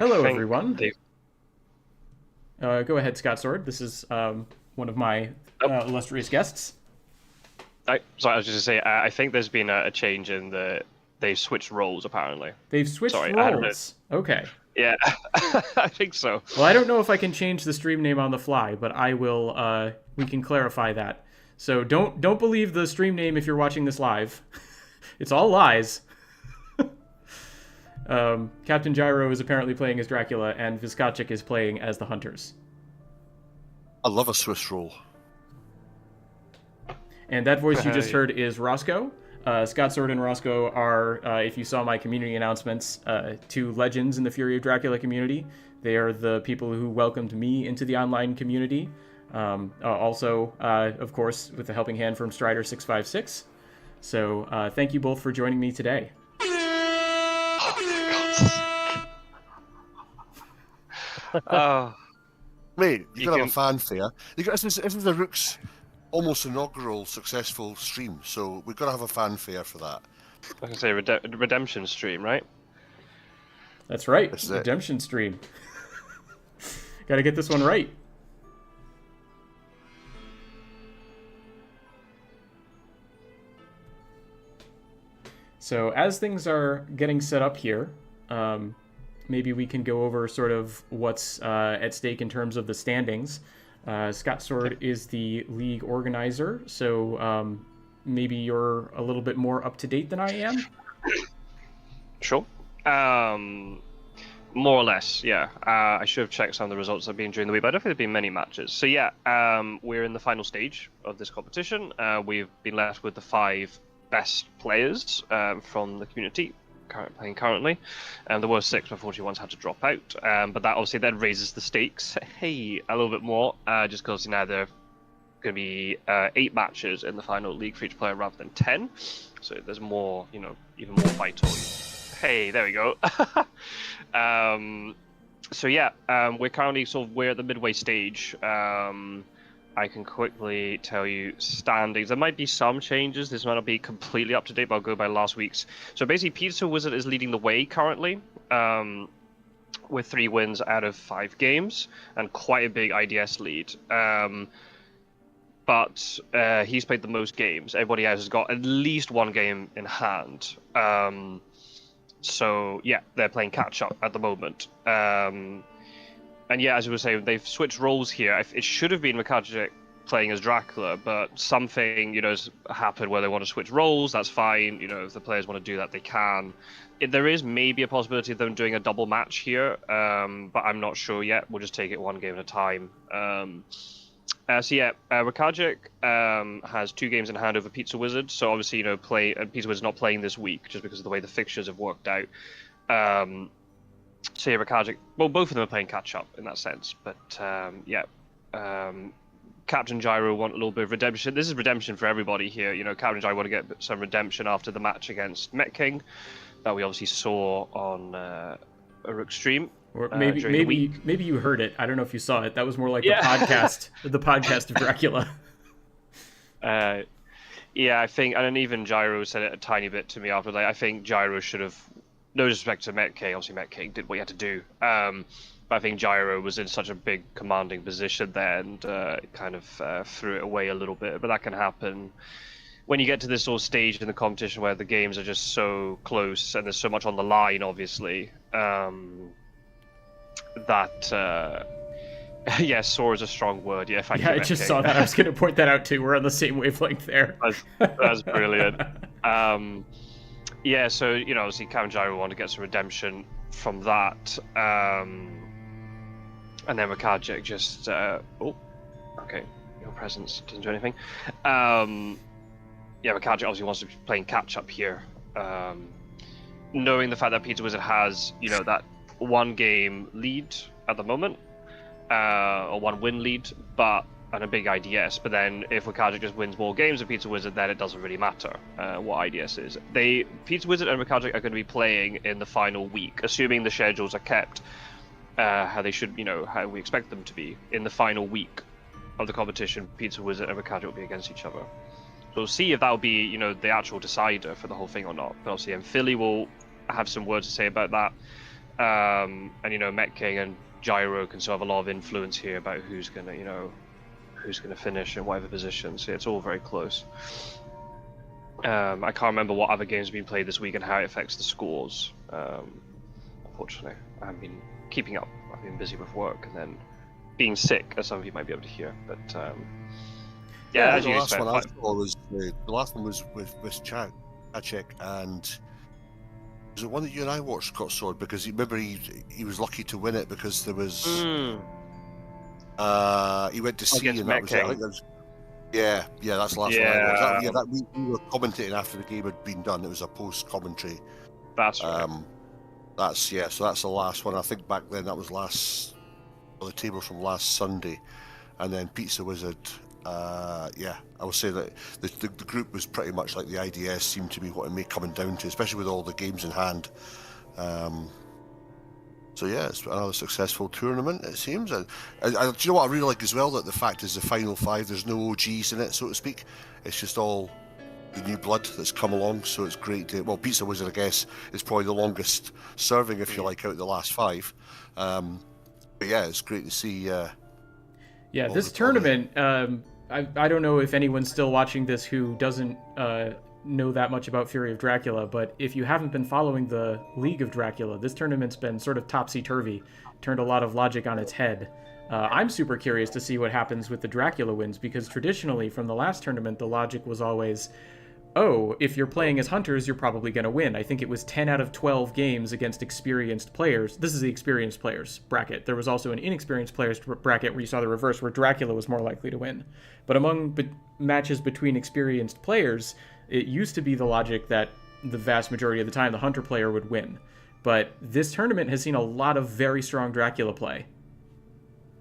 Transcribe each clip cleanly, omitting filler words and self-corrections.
Hello, everyone. Go ahead, Scott Sword. This is one of my illustrious guests. Sorry, I was just to say, I think there's been a change in they've switched roles apparently. They've switched roles. Okay. Yeah, I think so. Well, I don't know if I can change the stream name on the fly, but I will. We can clarify that. So don't believe the stream name if you're watching this live. It's all lies. Captain Gyro is apparently playing as Dracula, and WcKaczek is playing as the Hunters. I love a Swiss roll. And that voice you just heard is Rossco. Scott Sword and Rossco are, if you saw my community announcements, two legends in the Fury of Dracula community. They are the people who welcomed me into the online community. Also, of course, with the helping hand from Strider656. So thank you both for joining me today. Mate, you gotta have a fanfare. This is the Rook's almost inaugural successful stream, so we've got to have a fanfare for that. I can say redemption stream, right? That's right, redemption stream. Gotta get this one right. So as things are getting set up here, maybe we can go over sort of what's at stake in terms of the standings. Scott Sword is the league organizer, so maybe you're a little bit more up to date than I am. Sure. More or less, yeah. I should have checked some of the results that have been during the week, but I don't think there have been many matches. So yeah, we're in the final stage of this competition. We've been left with the 5 best players from the community playing currently, and there were 6 before ones had to drop out, but that obviously then raises the stakes a little bit more, just because now there are going to be 8 matches in the final league for each player rather than 10, so there's more, even more vital. Hey, there we go. So yeah, we're currently we're at the midway stage. I can quickly tell you standings. There might be some changes. This might not be completely up to date, but I'll go by last week's. So basically, Pizza Wizard is leading the way currently, with 3 wins out of 5 games and quite a big IDS lead. But he's played the most games. Everybody else has got at least 1 game in hand. So yeah, they're playing catch up at the moment. And yeah, as we were saying, they've switched roles here. It should have been WcKaczek playing as Dracula, but something, has happened where they want to switch roles. That's fine. If the players want to do that, they can. There is maybe a possibility of them doing a double match here, but I'm not sure yet. We'll just take it 1 game at a time. So yeah, WcKaczek has 2 games in hand over Pizza Wizard. So obviously, Pizza Wizard's not playing this week just because of the way the fixtures have worked out. So yeah, WcKaczek, well, both of them are playing catch-up in that sense, but yeah, Captain Gyro want a little bit of redemption. This is redemption for everybody here. Captain Gyro want to get some redemption after the match against Met King that we obviously saw on a Rook stream. Or maybe you heard it. I don't know if you saw it. That was more like the podcast of Dracula. Yeah, I think, and even Gyro said it a tiny bit to me after that. I think Gyro should have. No disrespect to Met King, obviously Met King did what he had to do, but I think Gyro was in such a big commanding position there and kind of threw it away a little bit, but that can happen when you get to this sort of stage in the competition where the games are just so close and there's so much on the line, obviously, that, yeah, sore is a strong word, yeah. I just saw that, I was going to point that out too, we're on the same wavelength there. That's brilliant. Yeah, so, obviously Captain Gyro want to get some redemption from that. And then WcKaczek just... oh, okay. Your presence doesn't do anything. Yeah, WcKaczek obviously wants to be playing catch-up here. Knowing the fact that Pizza Wizard has, that 1 game lead at the moment. Or 1 win lead, and a big IDS, but then if WcKaczek just wins more games than Pizza Wizard, then it doesn't really matter what IDS is. Pizza Wizard and WcKaczek are going to be playing in the final week, assuming the schedules are kept how they should, how we expect them to be. In the final week of the competition, Pizza Wizard and WcKaczek will be against each other. So we'll see if that will be, the actual decider for the whole thing or not. But obviously, Philly will have some words to say about that. and Met King and Gyro can sort of have a lot of influence here about who's gonna finish in whatever position. So it's all very close. I can't remember what other games have been played this week and how it affects the scores. Unfortunately, I've been keeping up. I've been busy with work and then being sick, as some of you might be able to hear. But as you expect. The last one was with WcKaczek, and was it one that you and I watched, Scott Sword? Because remember he was lucky to win it because there was he went to sea and that was it. I think that was, that's the last one I watched. We were commentating after the game had been done. It was a post commentary. That's right. So that's the last one. I think back then that was the table from last Sunday, and then Pizza Wizard. I would say that the group was pretty much like the IDS seemed to be what it may coming down to, especially with all the games in hand. It's another successful tournament, it seems. And do you know what I really like as well? That the fact is the final five, there's no OGs in it, so to speak. It's just all the new blood that's come along, so it's great to... Well, Pizza Wizard, I guess, is probably the longest serving, if you like, out of the last five. It's great to see... this tournament, I don't know if anyone's still watching this who doesn't know that much about Fury of Dracula, but if you haven't been following the League of Dracula, this tournament's been sort of topsy-turvy, turned a lot of logic on its head. I'm super curious to see what happens with the Dracula wins, because traditionally from the last tournament, the logic was always, if you're playing as hunters, you're probably going to win. I think it was 10 out of 12 games against experienced players. This is the experienced players bracket. There was also an inexperienced players bracket where you saw the reverse, where Dracula was more likely to win. But among matches between experienced players, it used to be the logic that the vast majority of the time the hunter player would win. But this tournament has seen a lot of very strong Dracula play.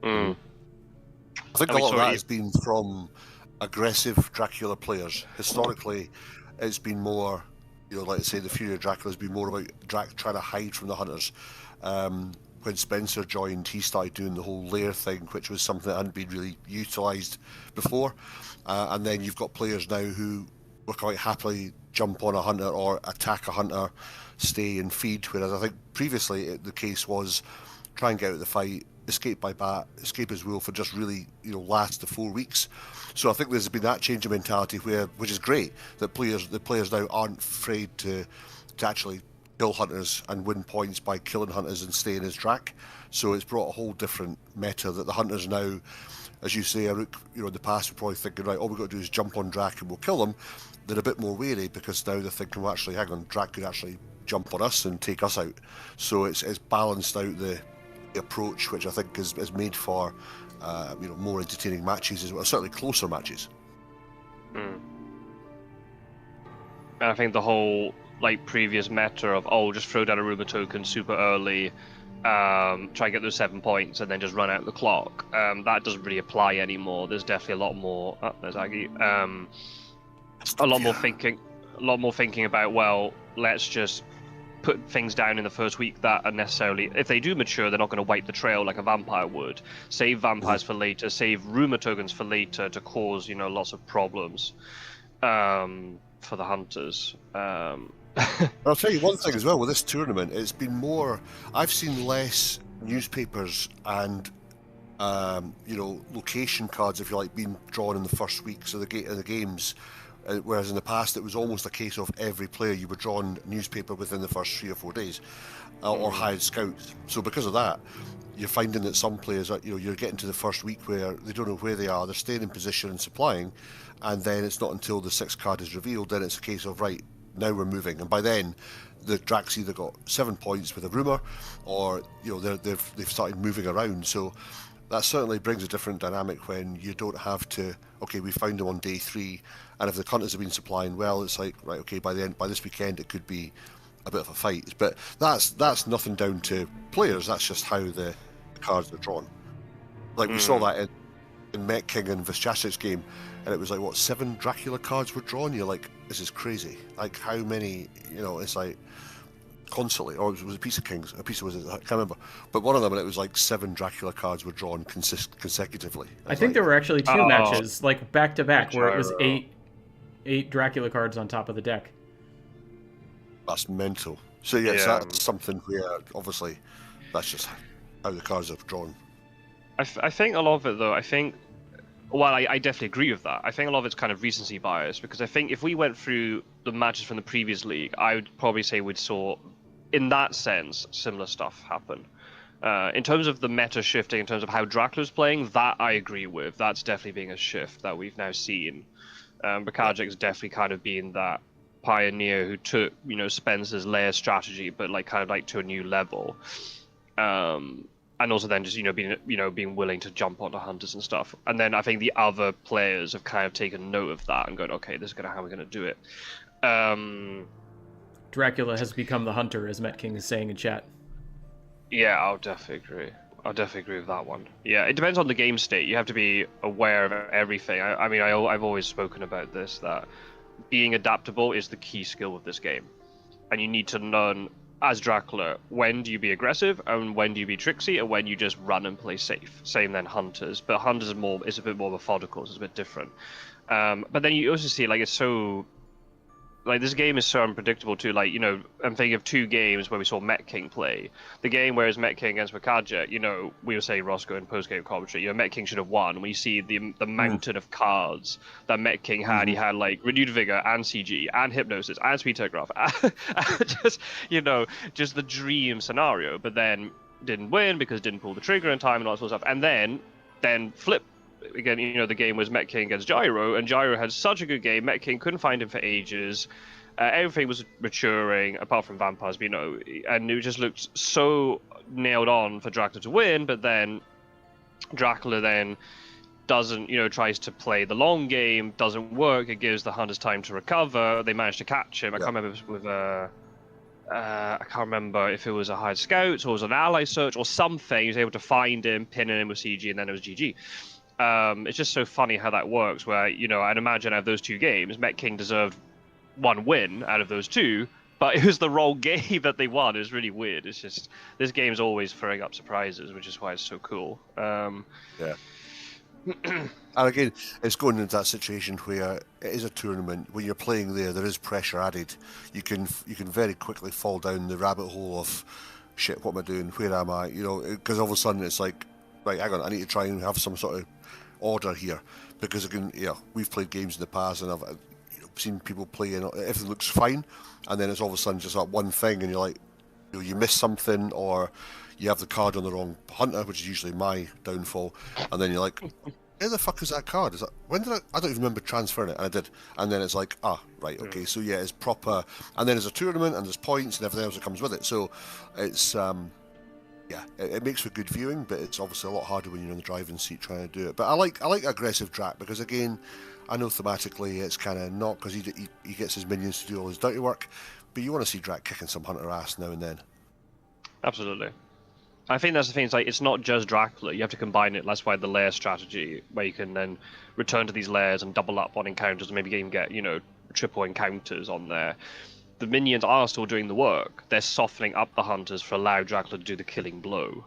I think a lot of that has been from aggressive Dracula players. Historically, it's been more, like I say, the Fury of Dracula has been more about trying to hide from the hunters. When Spencer joined, he started doing the whole lair thing, which was something that hadn't been really utilised before. And then you've got players now who will quite happily jump on a hunter or attack a hunter, stay and feed, whereas I think previously the case was try and get out of the fight, escape by bat, escape as wolf, and just really last the 4 weeks. So I think there's been that change of mentality which is great, that the players now aren't afraid to actually kill hunters and win points by killing hunters and staying as Drac. So it's brought a whole different meta that the hunters now, as you say, in the past we're probably thinking, right, all we've got to do is jump on Drac and we'll kill them. They're a bit more wary because now they're thinking, well, actually, hang on, Drac could actually jump on us and take us out. So it's balanced out the approach, which I think is made for more entertaining matches as well, certainly closer matches. And I think the whole previous meta of just throw down a rumor token super early, try and get those 7 points and then just run out the clock, that doesn't really apply anymore. There's definitely a lot more there's Aggie, a lot more thinking about, well, let's just put things down in the first week that are necessarily, if they do mature, they're not going to wipe the trail like a vampire would. Save vampires for later, save rumor tokens for later to cause lots of problems for the hunters. I'll tell you one thing as well with this tournament, it's been more, I've seen less newspapers and location cards, if you like, being drawn in the first weeks of the games. Whereas in the past it was almost a case of every player you were drawn newspaper within the first 3 or 4 days, or hired scouts. So because of that, you're finding that some players are, you're getting to the first week where they don't know where they are, they're staying in position and supplying, and then it's not until the 6th card is revealed, then it's a case of, right, now we're moving. And by then, the Dracs either got 7 points with a rumour, or they've started moving around. So that certainly brings a different dynamic when you don't have to, okay, we found them on day 3, and if the hunters have been supplying well, it's like, right, okay, by this weekend it could be a bit of a fight. But that's nothing down to players, that's just how the cards are drawn. We saw that in Met King and WcKaczek's game, and it was 7 Dracula cards were drawn. You're like, this is crazy. How many, it's constantly, or it was a piece of Kings, a piece of Wizards, I can't remember, but one of them, and it was 7 Dracula cards were drawn consecutively. I think there were actually 2 matches, back to back, where it was 8 Dracula cards on top of the deck. That's mental. So yes, that's something where obviously that's just how the cards are drawn. I think a lot of it though, I definitely agree with that. I think a lot of it's kind of recency bias, because I think if we went through the matches from the previous league, I would probably say we'd saw, in that sense, similar stuff happen. In terms of the meta shifting, in terms of how Dracula's playing, that I agree with. That's definitely being a shift that we've now seen. WcKaczek's definitely kind of been that pioneer who took, Spencer's layer strategy, but kind of to a new level. And also then just being willing to jump onto hunters and stuff. And then I think the other players have kind of taken note of that and going, okay, this is how we're gonna do it. Dracula has become the hunter, as Met King is saying in chat. Yeah, I'll definitely agree with that one. Yeah, it depends on the game state. You have to be aware of everything. I've always spoken about this, that being adaptable is the key skill of this game, and you need to learn, as Dracula, when do you be aggressive and when do you be tricksy and when you just run and play safe. Same then Hunters, but Hunters is a bit more methodical, so it's a bit different. But then you also see it's so, this game is so unpredictable too. I'm thinking of 2 games where we saw Met King play. The game where it's Met King against WcKaczek, we were saying Rossco in post-game commentary, Met King should have won. When you see the mountain of cards that Met King had, he had Renewed Vigor and CG and Hypnosis and Speed Telegraph, just the dream scenario. But then didn't win because didn't pull the trigger in time and all that sort of stuff. And then flip. Again, the game was Met King against Gyro, and Gyro had such a good game. Met King couldn't find him for ages. Everything was maturing, apart from vampires, and it just looked so nailed on for Dracula to win. But then Dracula then doesn't, tries to play the long game, doesn't work. It gives the hunters time to recover. They managed to catch him. I can't remember if it was with I can't remember if it was a hired scouts or it was an ally search or something. He was able to find him, pinning him with CG, and then it was GG. It's just so funny how that works, where, I'd imagine out of those 2 games, Met King deserved 1 win out of those 2, but it was the wrong game that they won. It was really weird. It's just, this game's always throwing up surprises, which is why it's so cool. Yeah. And again, it's going into that situation where it is a tournament. When you're playing there is pressure added. You can very quickly fall down the rabbit hole of, shit, what am I doing? Where am I? Because all of a sudden it's like, right, hang on, I need to try and have some sort of order here, because again, we've played games in the past and I've seen people play and everything looks fine, and then it's all of a sudden just that one thing, and you're like, you miss something, or you have the card on the wrong hunter, which is usually my downfall, and then you're like, where the fuck is that card? When did I don't even remember transferring it, and I did, and then it's like, right, okay, so yeah, it's proper, and then there's a tournament and there's points and everything else that comes with it, so it's yeah, it makes for good viewing, but it's obviously a lot harder when you're in the driving seat trying to do it. But I like aggressive Drac, because again, I know thematically it's kind of not, because he gets his minions to do all his dirty work, but you want to see Drac kicking some hunter ass now and then. Absolutely. I think that's the thing, it's not just Dracula, you have to combine it. That's why the layer strategy, where you can then return to these layers and double up on encounters, and maybe even get, triple encounters on there. The minions are still doing the work. They're softening up the hunters for allow Dracula to do the killing blow.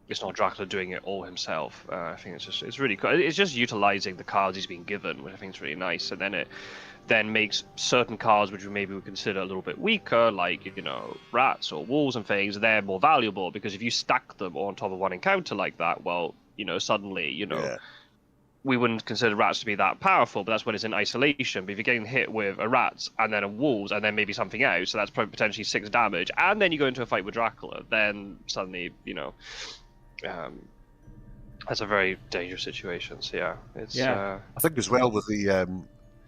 It's not Dracula doing it all himself. I think it's really cool. It's just utilizing the cards he's been given, which I think is really nice. And then it makes certain cards which maybe we consider a little bit weaker, like rats or wolves and things, they're more valuable, because if you stack them on top of one encounter like that, well, suddenly yeah. We wouldn't consider rats to be that powerful, but that's when it's in isolation. But if you're getting hit with a rat and then a wolves and then maybe something else, so that's probably potentially 6 damage, and then you go into a fight with Dracula, then suddenly, that's a very dangerous situation. So yeah, it's. I think as well with the.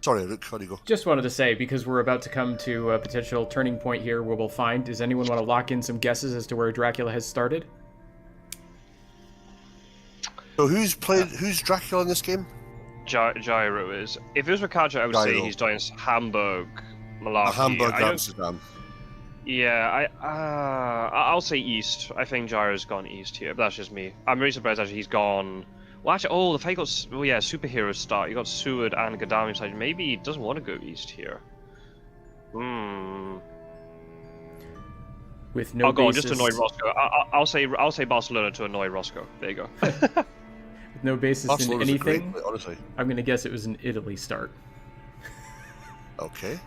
Sorry, Rook, how do you go? Just wanted to say, because we're about to come to a potential turning point here where we'll find. Does anyone want to lock in some guesses as to where Dracula has started? So who's Dracula in this game? Gyro is. If it was WcKaczek, I would say he's doing Hamburg, Malarkey. Hamburg, Amsterdam. Yeah, I'll say East. I think Gyro's gone East here, but that's just me. I'm really surprised actually he's gone. Well, actually, the fact he got superhero start. You got Seward and Gadami side. Maybe he doesn't want to go East here. With no I'll go basis... just to annoy Rossco. I'll say Barcelona to annoy Rossco. There you go. With no basis Barcelona's in anything. Great, honestly. I'm gonna guess it was an Italy start. Okay.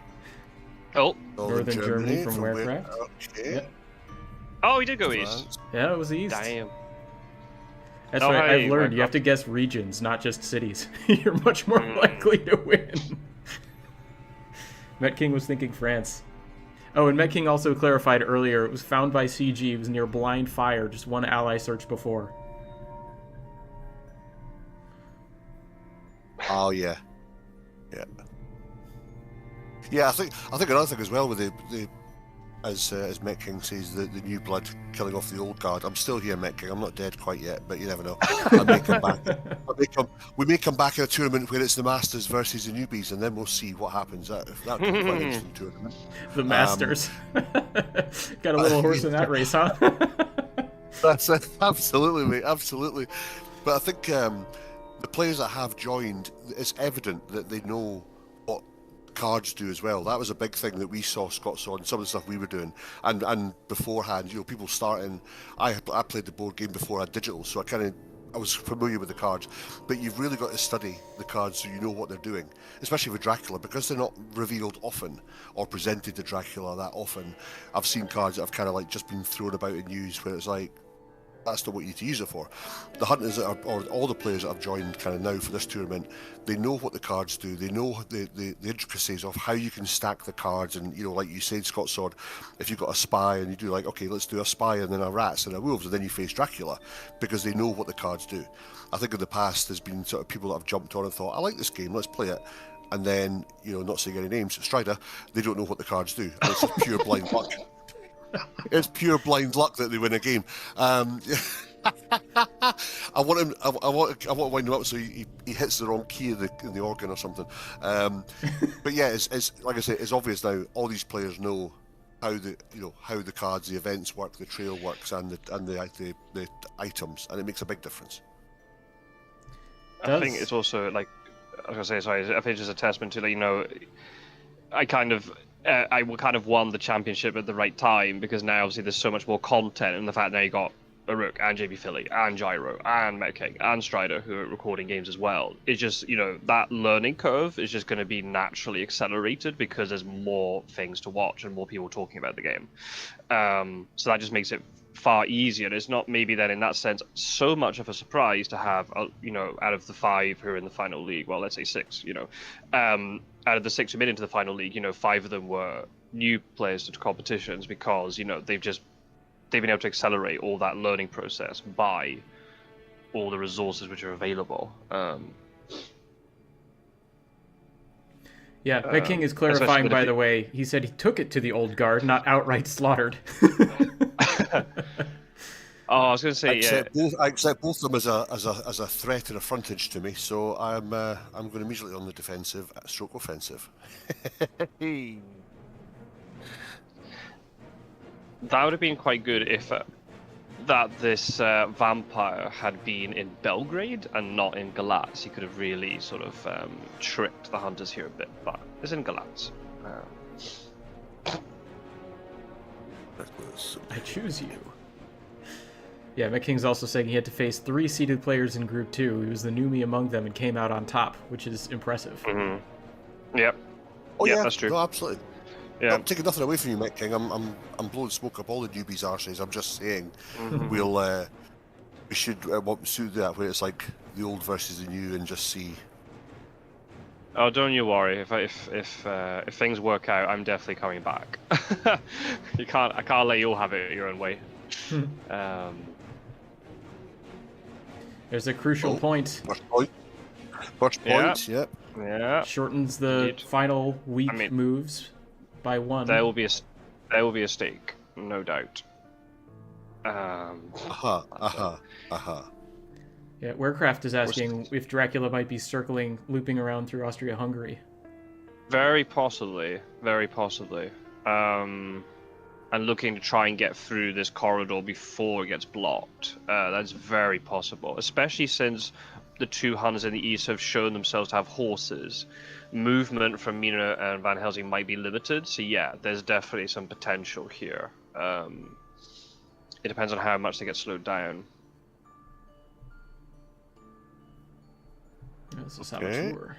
Oh. Northern Germany from Werecraft. Okay. Yep. Oh, he did go east. Yeah, it was east. Damn. That's Oh, right. hey, I've learned you have to guess regions, not just cities. You're much more likely to win. Met King was thinking France. Oh, and Met King also clarified earlier it was found by CG. It was near Blind Fire, just one ally search before. Oh yeah, yeah, yeah. I think another thing as well with the as Met King says, the new blood killing off the old guard. I'm still here, Met King. I'm not dead quite yet, but you never know. I may come back. We may come back in a tournament where it's the Masters versus the newbies, and then we'll see what happens. That could be quite an interesting tournament. The Masters. Got a little horse in that race, huh? That's it. Absolutely, mate. Absolutely. But I think the players that have joined, it's evident that they know what cards do as well. That was a big thing that we saw Scott saw and some of the stuff we were doing, and beforehand, you know, people starting. I played the board game before I had digital, so I was familiar with the cards, but you've really got to study the cards so you know what they're doing, especially with Dracula, because they're not revealed often or presented to Dracula that often. I've seen cards that have kind of like just been thrown about in news where it's like, that's not what you need to use it for. The hunters that are, or all the players that have joined kind of now for this tournament, they know what the cards do. They know the intricacies of how you can stack the cards. And, you know, like you said, Scott Sword, if you've got a spy and you do like, okay, let's do a spy and then a rats and a wolves, and then you face Dracula, because they know what the cards do. I think in the past there's been sort of people that have jumped on and thought, I like this game, let's play it. And then, you know, not saying any names, Strider, they don't know what the cards do. And it's just pure blind luck. It's pure blind luck that they win a game. I want to wind him up so he hits the wrong key in the organ or something. But yeah, it's like I say, it's obvious now. All these players know how the cards, the events work, the trail works, and the items, and it makes a big difference. I think it's also like I was gonna say, sorry. I think it's just a testament to, like, you know, I kind of won the championship at the right time, because now obviously there's so much more content, and the fact that you got Aruk and JB Philly and Gyro and Met King and Strider who are recording games as well. It's just, you know, that learning curve is just going to be naturally accelerated because there's more things to watch and more people talking about the game. So that just makes it far easier. It's not maybe then in that sense so much of a surprise to have, you know, out of the 5 who are in the final league, well, let's say 6, you know, out of the 6 who made into the final league, you know, 5 of them were new players to competitions, because, you know, they've been able to accelerate all that learning process by all the resources which are available. Yeah, Met King is clarifying, by the way. He said he took it to the old guard, not outright slaughtered. Oh, I was going to say, I accept both of them as a threat and a frontage to me, so I'm going immediately on the defensive, stroke offensive. That would have been quite good if this vampire had been in Belgrade and not in Galatz. He could have really sort of tricked the hunters here a bit, but it's in Galatz. I choose you. Yeah, Met King's also saying he had to face 3 seeded players in Group 2. He was the newbie among them and came out on top, which is impressive. Mm-hmm. Yep. Oh yeah, that's true. No, absolutely. Yeah. I'm taking nothing away from you, Met King. I'm blowing smoke up all the newbies' arses. I'm just saying, we should do that where it's like the old versus the new, and just see. Oh, don't you worry. If things work out, I'm definitely coming back. I can't let you all have it your own way. There's a crucial point. First point. Yep. Yeah. Shortens the final week moves by 1. There will be a stake, no doubt. Yeah, Werecraft is asking if Dracula might be looping around through Austria-Hungary. Very possibly. And looking to try and get through this corridor before it gets blocked. That's very possible, especially since the 2 hunters in the east have shown themselves to have horses. Movement from Mina and Van Helsing might be limited, so yeah, there's definitely some potential here. It depends on how much they get slowed down. This is Saboteur.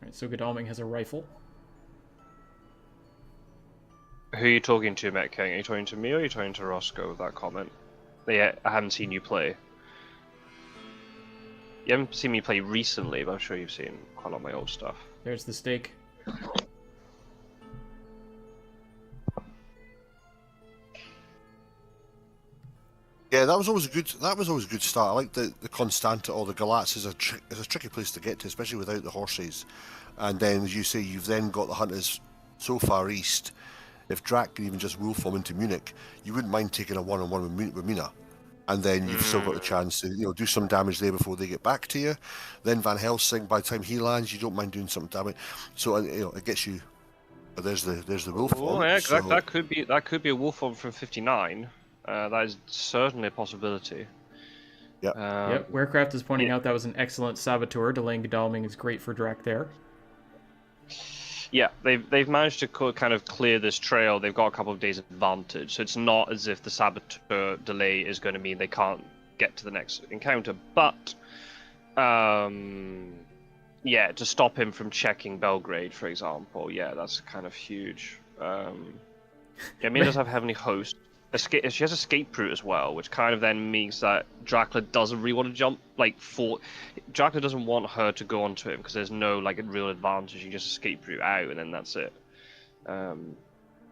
Alright, so Godalming has a rifle. Who are you talking to, Met King? Are you talking to me or are you talking to Rossco with that comment? Yeah, I haven't seen you play. You haven't seen me play recently, but I'm sure you've seen quite a lot of my old stuff. There's the stake. Yeah, that was always a good. That was always a good start. I like the Constanta or the Galatz is a tricky place to get to, especially without the horses. And then, as you say, you've then got the hunters so far east. If Drac can even just wolf them into Munich, you wouldn't mind taking a one-on-one with Mina, and then you've still got the chance to do some damage there before they get back to you. Then Van Helsing, by the time he lands, you don't mind doing some damage. So it gets you. There's the wolf. Oh yeah, so... that could be a wolf form from 59. That is certainly a possibility. Yep. Yep. Werecraft is pointing out that was an excellent saboteur. Delaying Godalming is great for Drac there. Yeah, they've managed to kind of clear this trail. They've got a couple of days advantage, so it's not as if the saboteur delay is going to mean they can't get to the next encounter. But yeah, to stop him from checking Belgrade, for example, yeah, that's kind of huge. Yeah, Mina does have Heavenly Host. She has Escape Route as well, which kind of then means that Dracula doesn't really want to jump, Dracula doesn't want her to go onto him, because there's no, real advantage. You just Escape Route out, and then that's it.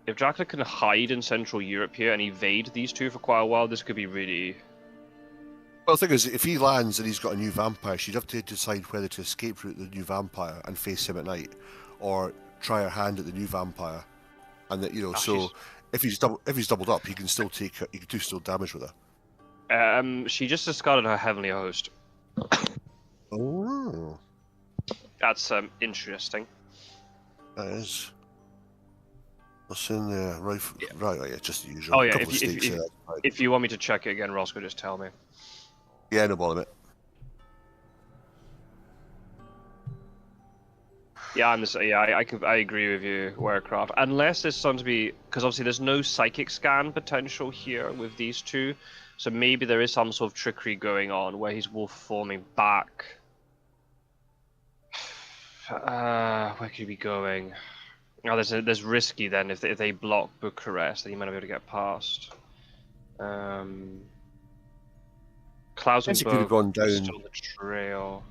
If Dracula can hide in Central Europe here and evade these two for quite a while, this could be really... Well, the thing is, if he lands and he's got a new vampire, she'd have to decide whether to Escape Route the new vampire and face him at night, or try her hand at the new vampire, and that so... If he's doubled up, he can still do damage with her. She just discarded her Heavenly Host. Oh. That's interesting. That is. What's in there? Right, yeah, just the usual. Oh yeah, if you want me to check it again, Rossco, just tell me. Yeah, no bother, mate. Yeah, I agree with you, Werecraft. Unless there's something to be, because obviously there's no psychic scan potential here with these two, so maybe there is some sort of trickery going on where he's wolf forming back. Where could he be going? Oh, there's risky then if they block Bucharest, then he might not be able to get past. Klausenberg could have gone down. is still on the trail.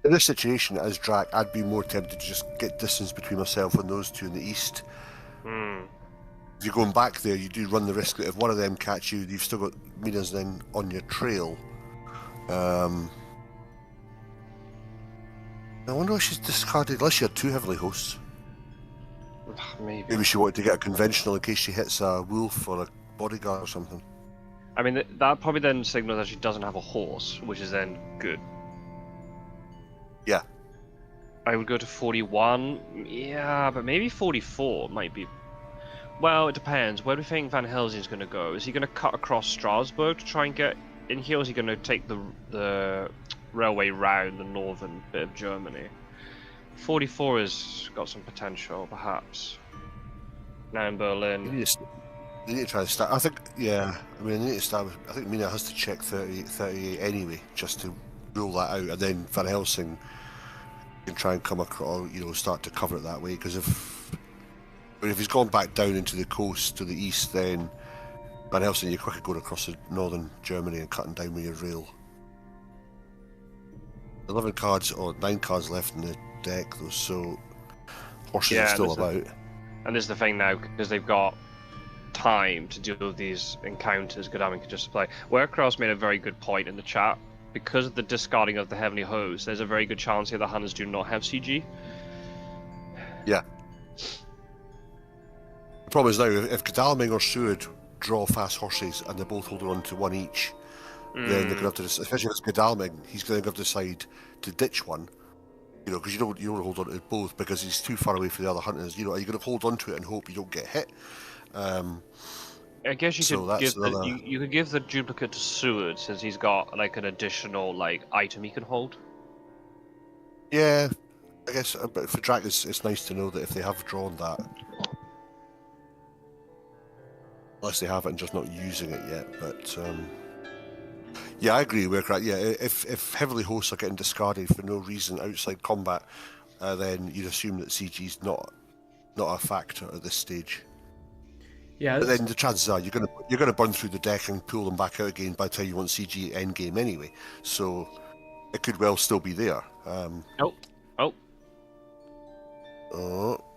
In this situation, as Drac, I'd be more tempted to just get distance between myself and those two in the east. If you're going back there, you do run the risk that if one of them catch you, you've still got Mina's then on your trail. I wonder why she's discarded, unless she had two Heavenly Hosts. Maybe she wanted to get a conventional in case she hits a wolf or a bodyguard or something. I mean, that probably then signals that she doesn't have a horse, which is then good. Yeah. I would go to 41. Yeah, but maybe 44 might be... Well, it depends. Where do we think Van Helsing's going to go? Is he going to cut across Strasbourg to try and get in here, or is he going to take the railway round the northern bit of Germany? 44 has got some potential, perhaps. Now in Berlin. They need to try to start. I think, yeah. I mean, they need to start. I think Mina has to check 38 anyway, just to rule that out, and then Van Helsing can try and come across, start to cover it that way. Because if he's gone back down into the coast to the east, then Van Helsing, you're quickly going across northern Germany and cutting down with your rail. 11 cards or 9 cards left in the deck, though, so horses are still about. And this is the thing now, because they've got time to deal with these encounters, Godalming could just play. Werecraft made a very good point in the chat. Because of the discarding of the Heavenly Host, there's a very good chance here the hunters do not have CG. Yeah. The problem is now, if Godalming or Seward draw fast horses and they're both holding on to one each, then they're going to have to, especially if it's Godalming, he's going to have to decide to ditch one. Because you don't hold on to both because he's too far away from the other hunters. Are you going to hold on to it and hope you don't get hit? I guess you could give the duplicate to Seward, since he's got an additional item he can hold. Yeah, I guess. But for Drac, it's nice to know that if they have drawn that, unless they have it and just not using it yet. But Yeah, I agree. We're correct. Yeah, if heavily hosts are getting discarded for no reason outside combat, then you'd assume that CG's not a factor at this stage. Yeah, but then the chances are you're gonna burn through the deck and pull them back out again by the time you want CG endgame anyway. So it could well still be there.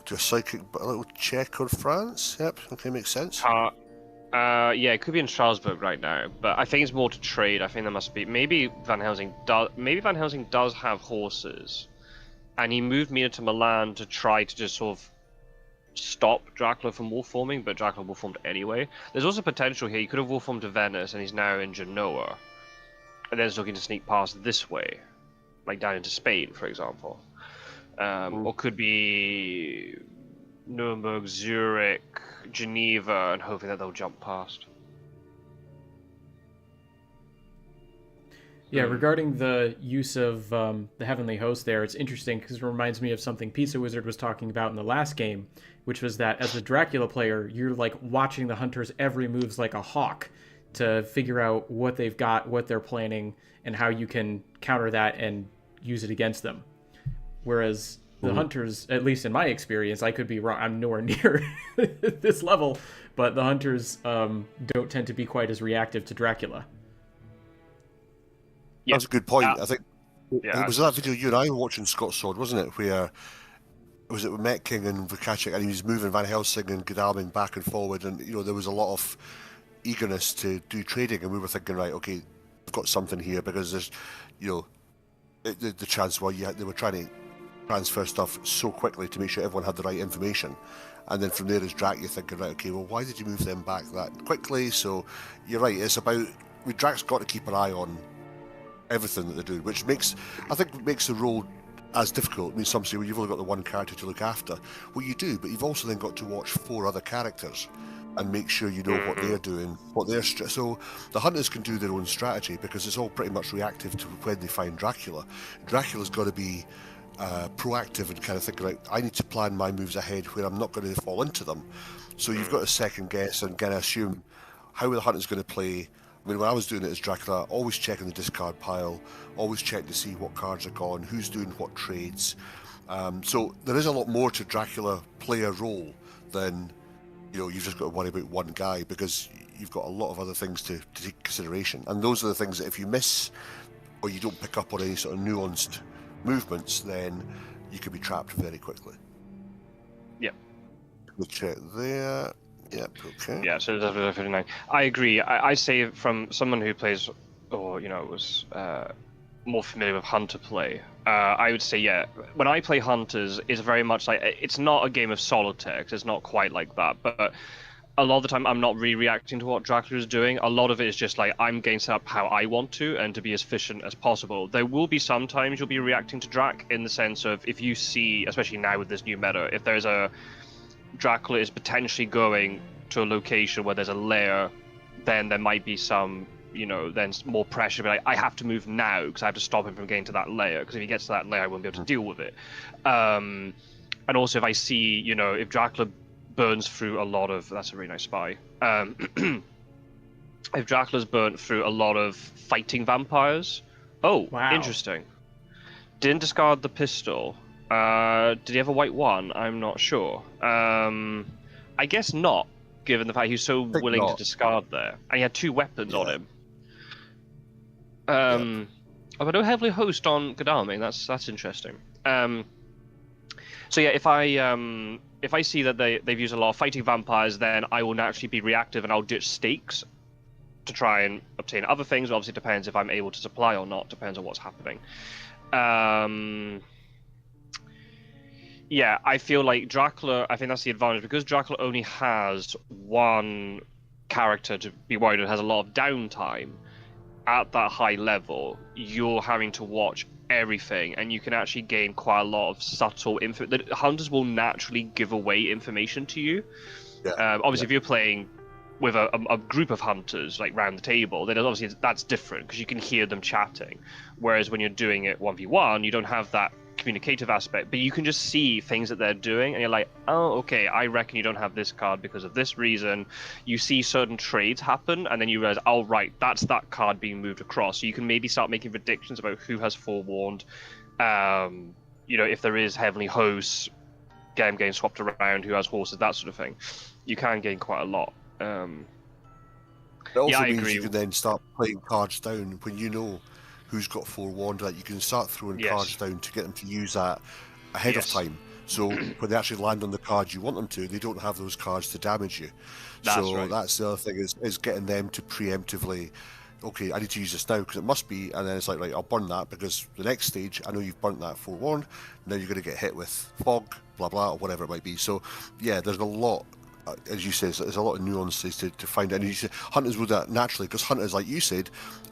Just psychic, a little Czech or France. Yep. Okay, makes sense. Yeah, it could be in Strasbourg right now, but I think it's more to trade. I think there must be maybe Van Helsing does have horses, and he moved Mina to Milan to try to just sort of stop Dracula from wolf forming, but Dracula wolf formed anyway. There's also potential here. He could have wolf formed to Venice, and he's now in Genoa, and then he's looking to sneak past this way, like down into Spain, for example. Or could be Nuremberg, Zurich, Geneva, and hoping that they'll jump past. Yeah, regarding the use of the Heavenly Host there, it's interesting because it reminds me of something Pizza Wizard was talking about in the last game, which was that as a Dracula player, you're like watching the hunters' every moves like a hawk to figure out what they've got, what they're planning, and how you can counter that and use it against them. Whereas the hunters, at least in my experience, I could be wrong, I'm nowhere near this level, but the hunters don't tend to be quite as reactive to Dracula. Yep. That's a good point. I think it was that video you and I were watching, Scott Sword, wasn't it? Where was it with Met King and WcKaczek, and he was moving Van Helsing and Godalming back and forward, and there was a lot of eagerness to do trading, and we were thinking, right, okay, we've got something here, because there's the chance they were trying to transfer stuff so quickly to make sure everyone had the right information, and then from there as Drac, you're thinking, right, okay, well, why did you move them back that quickly? So you're right, it's about Drac's got to keep an eye on everything that they're doing, which makes the role as difficult. I mean, some say, well, you've only got the one character to look after. Well, you do, but you've also then got to watch 4 other characters and make sure you know what they're doing, so the hunters can do their own strategy, because it's all pretty much reactive to when they find Dracula. Dracula's got to be proactive and kind of think, right, I need to plan my moves ahead where I'm not going to fall into them. So you've got to second guess and kind of assume how the hunter's going to play. I mean, when I was doing it as Dracula, always checking the discard pile, always checking to see what cards are gone, who's doing what trades. So there is a lot more to Dracula player role than you've just got to worry about one guy, because you've got a lot of other things to take consideration. And those are the things that if you miss or you don't pick up on any sort of nuanced movements, then you could be trapped very quickly. Yep. We'll check there. Yep, okay. Yeah, so it's 59. I agree. I say from someone who plays, or was more familiar with hunter play, I would say, yeah, when I play hunters, it's very much like, it's not a game of solitaire, 'cause it's not quite like that, but a lot of the time I'm not really reacting to what Dracula is doing. A lot of it is just like, I'm getting set up how I want to, and to be as efficient as possible. There will be sometimes you'll be reacting to Drac, in the sense of, if you see, especially now with this new meta, if there's a Dracula is potentially going to a location where there's a lair, then there might be some, then more pressure. But I have to move now, because I have to stop him from getting to that lair, because if he gets to that lair, I won't be able to deal with it. And also, if I see, if Dracula burns through a lot of, that's a really nice spy. If Dracula's burnt through a lot of fighting vampires, wow. Interesting. Didn't discard the pistol. Did he have a white one? I'm not sure. I guess not, given the fact he was so willing to discard there. And he had 2 weapons on him. But no heavily host on Godalming. That's interesting. So yeah, if I see that they've used a lot of fighting vampires, then I will naturally be reactive, and I'll ditch stakes to try and obtain other things. Obviously, it depends if I'm able to supply or not. Depends on what's happening. Yeah, I feel like Dracula, I think that's the advantage, because Dracula only has one character to be worried and has a lot of downtime. At that high level, you're having to watch everything, and you can actually gain quite a lot of subtle info. The hunters will naturally give away information to you. Obviously, if you're playing with a group of hunters, like round the table, then obviously that's different, because you can hear them chatting. Whereas when you're doing it 1v1, you don't have that communicative aspect, but you can just see things that they're doing, and you're like, oh, okay, I reckon you don't have this card because of this reason. You see certain trades happen, and then you realize, oh, right, that's that card being moved across. So you can maybe start making predictions about who has forewarned. You know, if there is Heavenly Hosts, getting swapped around, who has horses, that sort of thing. You can gain quite a lot. It also means you can then start playing cards down when you know who's got forewarned, that you can start throwing cards down to get them to use that ahead of time. So when they actually land on the cards you want them to, they don't have those cards to damage you. That's the other thing, is getting them to preemptively, okay, I need to use this now because it must be, and then it's like, right, I'll burn that because the next stage, I know you've burnt that forewarned, now you're going to get hit with fog, blah, blah, or whatever it might be. So, yeah, there's a lot, as you said, there's a lot of nuances to find out. And you say, hunters would that naturally, because hunters, like you said,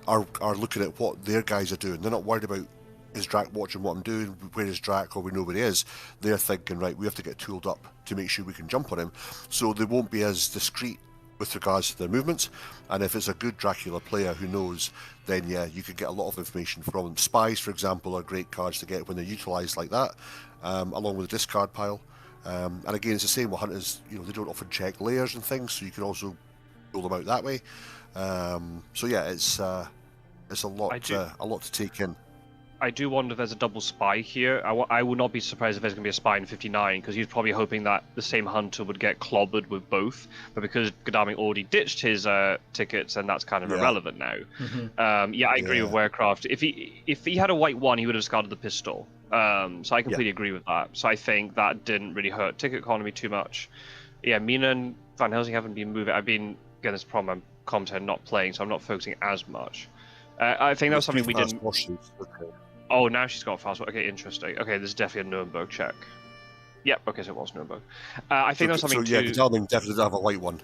are looking at what their guys are doing. They're not worried about, is Drac watching what I'm doing, where is Drac, or we know where he is. They're thinking, right, we have to get tooled up to make sure we can jump on him. So they won't be as discreet with regards to their movements. And if it's a good Dracula player who knows, then yeah, you could get a lot of information from them. Spies, for example, are great cards to get when they're utilised like that, along with the discard pile. And again, it's the same with hunters. You know, they don't often check layers and things, so you can also pull them out that way. So yeah, it's a lot to take in. I do wonder if there's a double spy here. I would not be surprised if there's going to be a spy in 59, because he's probably hoping that the same hunter would get clobbered with both. But because Godalming already ditched his tickets, and that's kind of irrelevant now. I agree with Warecraft. If he had a white one, he would have discarded the pistol. So I completely agree with that. So I think that didn't really hurt ticket economy too much. Yeah, Mina and Van Helsing haven't been moving. I've been getting this problem. I'm commentating, not playing, so I'm not focusing as much. I think that was something we didn't. Oh, now she's got a fast one. Okay, interesting. Okay, this is definitely a Nuremberg check. Yep, okay, so it was Nuremberg. I think that's something yeah, Godalming definitely does have a white one.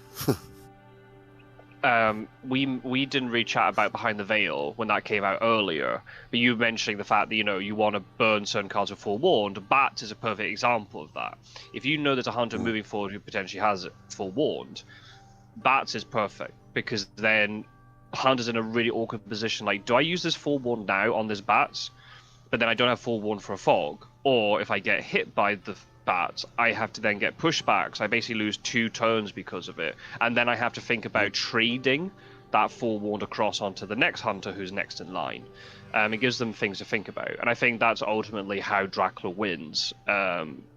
We didn't really chat about Behind the Veil when that came out earlier, but you mentioning the fact that, you know, you want to burn certain cards with forewarned. Bats is a perfect example of that. If you know there's a hunter moving forward who potentially has it forewarned, Bats is perfect, because then Hunter's in a really awkward position. Like, do I use this forewarned now on this Bats? But then I don't have forewarned for a fog, or if I get hit by the Bats, I have to then get pushbacks. I basically lose 2 turns because of it, and then I have to think about trading that forewarned across onto the next hunter who's next in line. It gives them things to think about, and I think that's ultimately how Dracula wins,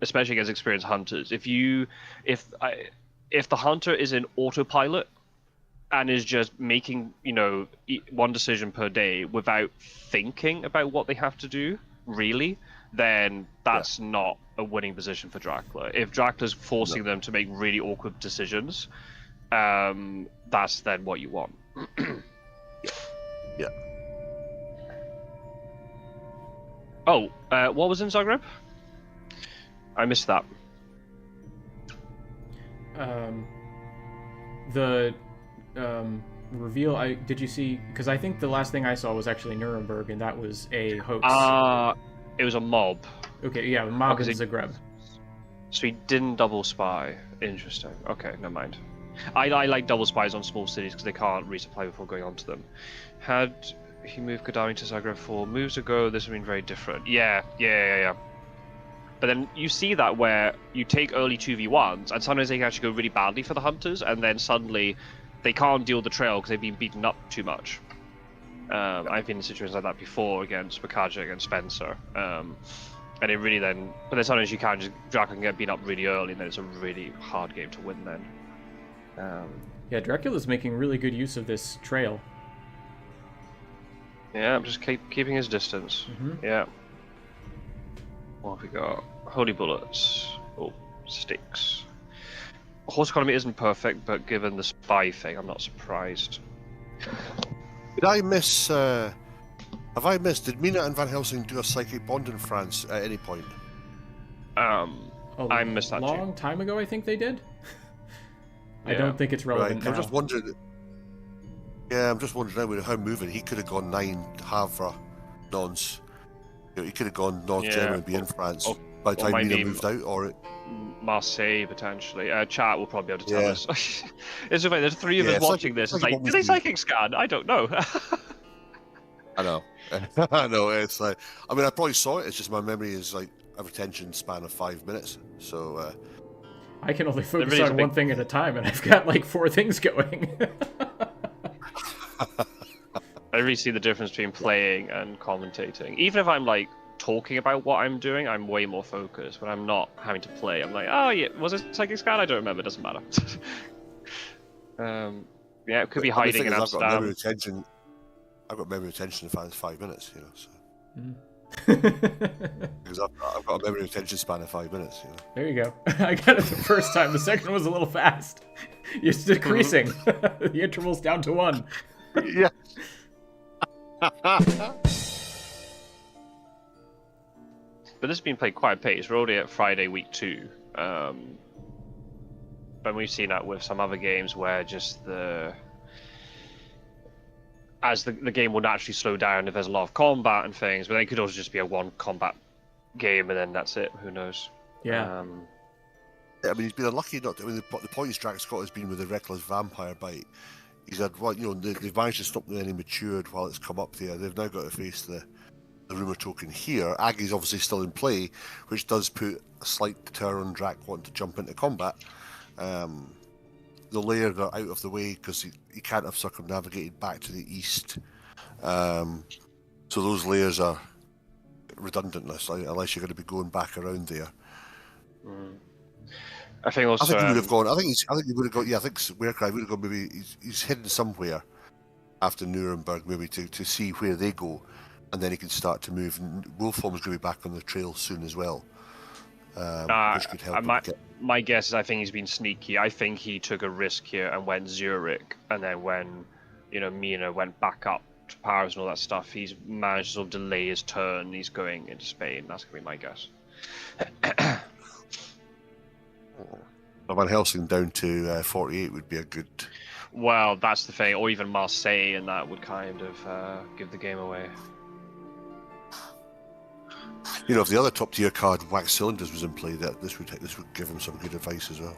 especially against experienced hunters. If the hunter is in autopilot and is just making, you know, one decision per day without thinking about what they have to do, really, then that's not a winning position for Dracula. If Dracula's forcing them to make really awkward decisions, that's then what you want. Yeah. Oh, what was in Zagreb? I missed that. The reveal, did you see? Because I think the last thing I saw was actually Nuremberg, and that was a hoax. It was a mob. Okay, yeah, mob in Zagreb. So he didn't double spy. Interesting. Okay, never mind. I like double spies on small cities because they can't resupply before going on to them. Had he moved Godalming to Zagreb 4 moves ago, this would have been very different. Yeah. But then you see that where you take early 2v1s, and sometimes they can actually go really badly for the hunters, and then suddenly they can't deal the trail because they've been beaten up too much. I've been in situations like that before against WcKaczek and Spencer. And it really then... But then sometimes you can just... Dracula can get beat up really early, and then it's a really hard game to win then. Yeah, Dracula's making really good use of this trail. Yeah, I'm just keeping his distance. Yeah. What have we got? Holy bullets. Oh, sticks. Horse economy isn't perfect, but given the spy thing, I'm not surprised. Did I miss... Have I missed? Did Mina and Van Helsing do a psychic bond in France at any point? I missed that. A long time ago, I think they did. I don't think it's relevant now. I'm just wondering. Yeah, I'm just wondering now how moving he could have gone 9 Havre nons. You know, he could have gone North Germany and be in France by the time Mina moved out, or Marseille potentially. Chat will probably be able to tell us. It's so funny. There's 3 of us watching this. It's like, did they psychic scan? I don't know. I know. I know. It's like, I mean, I probably saw it. It's just my memory is like a retention span of 5 minutes. So I can only focus on one thing at a time, and I've got like 4 things going. I really see the difference between playing and commentating. Even if I'm like talking about what I'm doing, I'm way more focused. When I'm not having to play, I'm like, oh yeah, was it Psychic Scan? I don't remember. It doesn't matter. Yeah, it could be hiding in Amsterdam. I've got memory retention in 5 minutes, you know. So. Because I've got a memory retention span of 5 minutes, you know. There you go. I got it the first time. The second was a little fast. It's decreasing. The interval's down to 1. Yeah. But this has been played quite a pace. We're already at Friday week 2. But we've seen that with some other games where just the game will naturally slow down if there's a lot of combat and things, but it could also just be a 1 combat game and then that's it. Who knows? Yeah. I mean, he's been unlucky not to. I mean, the points Drac Scott has been with the Reckless Vampire Bite. He's had, well, you know, they've managed to stop the enemy matured while it's come up there. They've now got to face the rumour token here. Aggie's obviously still in play, which does put a slight deter on Drac wanting to jump into combat. The lair are out of the way because he can't have circumnavigated back to the east. So those layers are redundant unless you're going to be going back around there. I think also. I think he would have gone. I think he would have gone. Yeah, I think WcKaczek would have gone. Maybe he's hidden somewhere after Nuremberg, maybe to see where they go, and then he can start to move. And Wolfholm's going to be back on the trail soon as well. Which could help him get. My guess is I think he's been sneaky. I think he took a risk here and went Zurich, and then when, you know, Mina went back up to Paris and all that stuff, he's managed to sort of delay his turn. He's going into Spain. That's gonna be my guess. Van Helsing down to 48 would be a good. Well, that's the thing, or even Marseille, and that would kind of give the game away. You know, if the other top tier card, Wax Cylinders, was in play, that this would give him some good advice as well.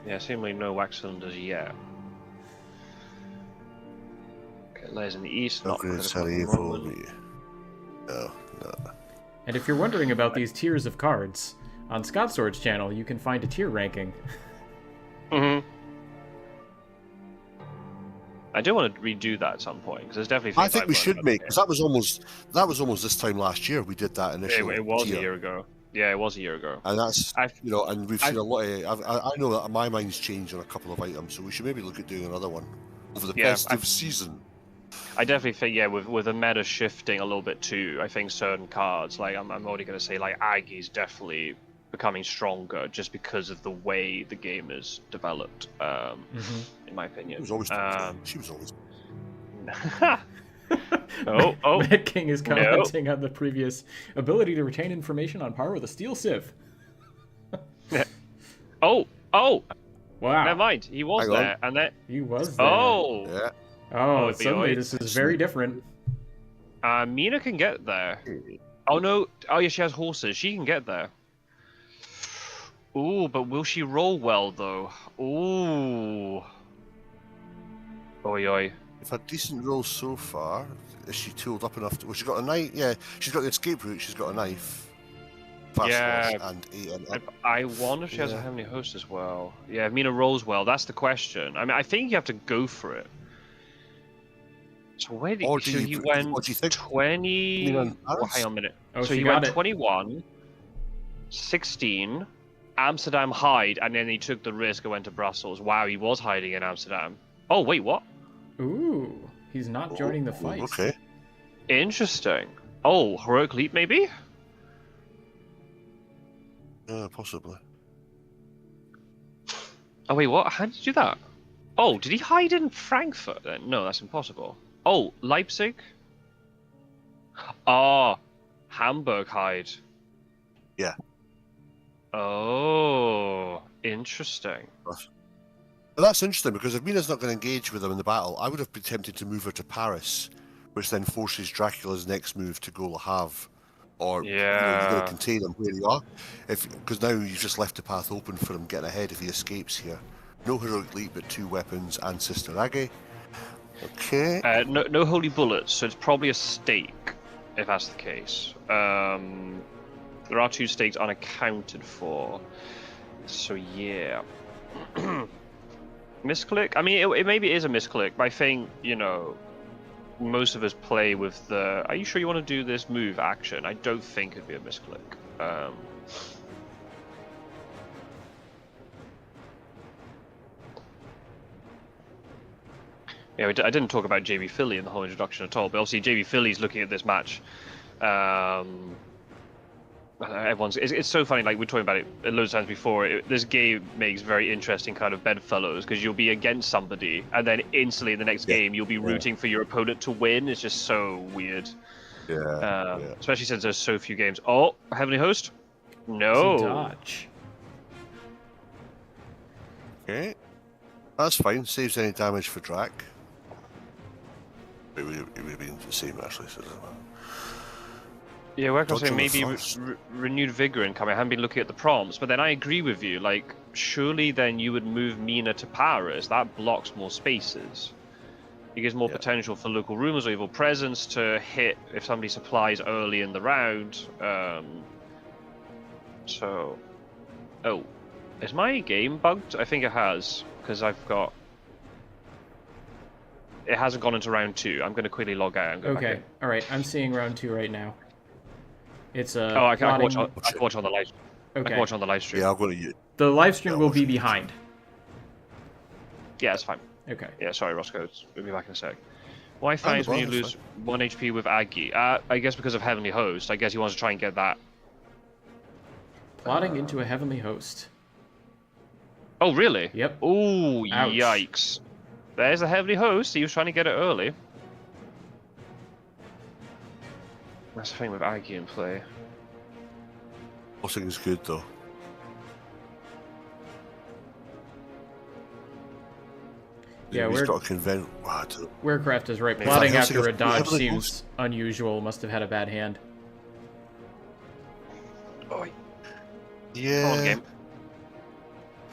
Yeah, seemingly no Wax Cylinders yet. Okay, layers in the east. No. And if you're wondering about these tiers of cards, on Scott Sword's channel, you can find a tier ranking. I do want to redo that at some point because there's definitely. I think we should make because that was almost this time last year we did that initially. It was a year ago. Yeah, it was a year ago. And that's and we've seen a lot of. I know that my mind's changed on a couple of items, so we should maybe look at doing another one over the festive season. I definitely think with the meta shifting a little bit too. I think certain cards like I'm already going to say like Aggie's definitely becoming stronger just because of the way the game is developed. In my opinion, she was always. Mad King is commenting on the previous ability to retain information on par with a steel sieve. Wow! Never mind, he was there, and then he was there. Suddenly this is very different. Mina can get there. Oh no! Oh yeah, she has horses. She can get there. Ooh, but will she roll well though? Ooh. Oi. We've had decent rolls so far. Is she tooled up enough? Well, she's got a knife. Yeah, she's got the escape route. She's got a knife. I wonder if she has a Heavenly Host as well. Yeah, if Mina rolls well, that's the question. I mean, I think you have to go for it. So where did he went? What do you think? 20. Hang on a minute. So he went 21, 16, Amsterdam hide, and then he took the risk and went to Brussels. Wow, he was hiding in Amsterdam. Oh wait, what? Ooh, he's not joining the fight. Okay. Interesting. Oh, Heroic Leap maybe? Possibly. Oh wait, what? How did you do that? Oh, did he hide in Frankfurt then? No, that's impossible. Oh, Leipzig? Oh, Hamburg hide. Yeah. Oh, interesting. Well, that's interesting because if Mina's not going to engage with him in the battle, I would have been tempted to move her to Paris, which then forces Dracula's next move to go Le Havre. Or you've got to contain him where you are, because now you've just left the path open for him getting ahead if he escapes here. No Heroic Leap, but 2 weapons and Sister Aggie. Okay. No holy bullets, so it's probably a stake, if that's the case. There are 2 stakes unaccounted for, so yeah. Misclick? I mean, it maybe is a misclick, but I think, you know, most of us play with the, are you sure you want to do this move action? I don't think it'd be a misclick. Yeah, I didn't talk about JB Philly in the whole introduction at all, but obviously JB Philly's looking at this match. It's so funny, like we're talking about it loads of times before. This game makes very interesting kind of bedfellows, because you'll be against somebody, and then instantly in the next game you'll be rooting for your opponent to win. It's just so weird. Especially since there's so few games. Oh, Heavenly Host? No. Dodge. Okay. That's fine. Saves any damage for Drac. It would have been the same, actually. So yeah, we're going to say maybe renewed vigor incoming. I haven't been looking at the prompts, but then I agree with you. Like, surely then you would move Mina to Paris. That blocks more spaces. It gives more potential for local rumors or evil presence to hit if somebody supplies early in the round. So, oh, is my game bugged? I think it has, because I've got. It hasn't gone into round 2. I'm going to quickly log out. Okay, all right. I'm seeing round 2 right now. It's I can watch on the live. Okay. I can watch on the live stream. yeah, I'll go to you. The live stream will be behind. Yeah, it's fine. Okay. Yeah, sorry, Rossco. We'll be back in a sec. Why finds when you lose 1 HP with Aggie? I guess because of Heavenly Host. I guess he wants to try and get that. Plotting into a Heavenly Host. Oh, really? Yep. Oh, Ouch. yikes. There's a Heavenly Host. He was trying to get it early. That's the thing with Aggie in play. Bossing is good, though. Yeah, we've got to convince. Warecraft is right. Plotting after a dodge seems unusual. Must have had a bad hand. Oh, yeah.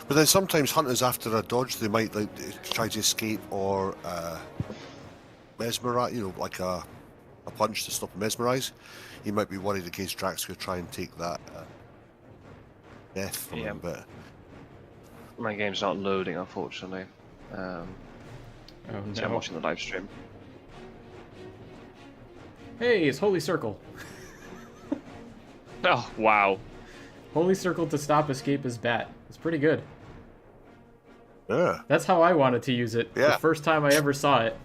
But then sometimes hunters after a dodge, they might like try to escape or mesmerize. You know, like a punch to stop a mesmerize. He might be worried in case Drax could try and take that death from him. But my game's not loading, unfortunately. Oh, so I'm watching the live stream. Hey, it's Holy Circle. Oh, wow. Holy Circle to stop escape is bat. It's pretty good. Yeah. That's how I wanted to use it the first time I ever saw it.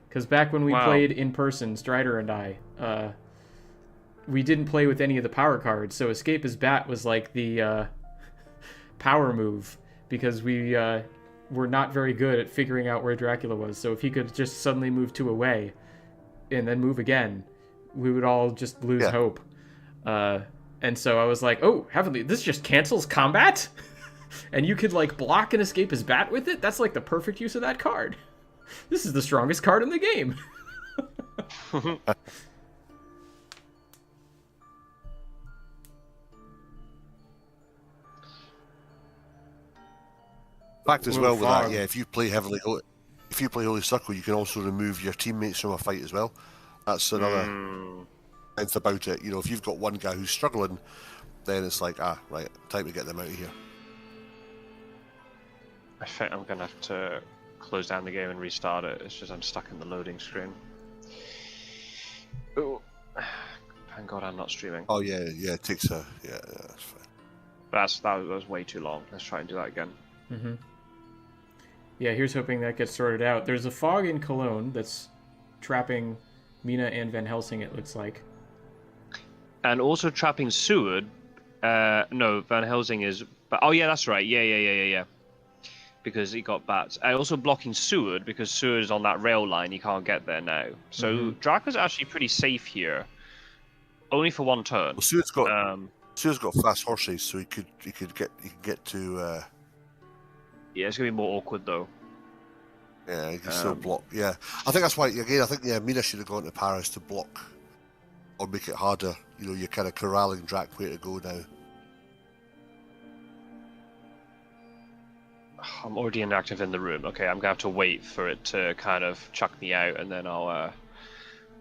Because back when we played in person, Strider and I, we didn't play with any of the power cards, so escape as bat was like the power move, because we were not very good at figuring out where Dracula was. So if he could just suddenly move 2 away and then move again, we would all just lose hope. And so I was like, oh, Heavenly, this just cancels combat? And you could like block and escape as bat with it? That's like the perfect use of that card. This is the strongest card in the game. Fact as well with that, if you play Holy Circle, you can also remove your teammates from a fight as well. That's another sense about it. You know, if you've got one guy who's struggling, then it's like, right, time to get them out of here. I think I'm gonna have to close down the game and restart it. It's just I'm stuck in the loading screen. Oh, thank God I'm not streaming. Oh yeah, it takes a that's fine. That was way too long. Let's try and do that again. Mm-hmm. Yeah, here's hoping that gets sorted out. There's a fog in Cologne that's trapping Mina and Van Helsing, it looks like. And also trapping Seward. No, Van Helsing is... But, oh, yeah, that's right. Yeah. Because he got bats. And also blocking Seward, because Seward is on that rail line. He can't get there now. So Draco's actually pretty safe here. Only for 1 turn. Well, Seward's got fast horses, so he could get to... Yeah, it's going to be more awkward, though. Yeah, he can still block. Yeah, I think that's why, again, I think Mina should have gone to Paris to block or make it harder. You know, you're kind of corralling Drac where to go now. I'm already inactive in the room. Okay, I'm gonna have to wait for it to kind of chuck me out, and then I'll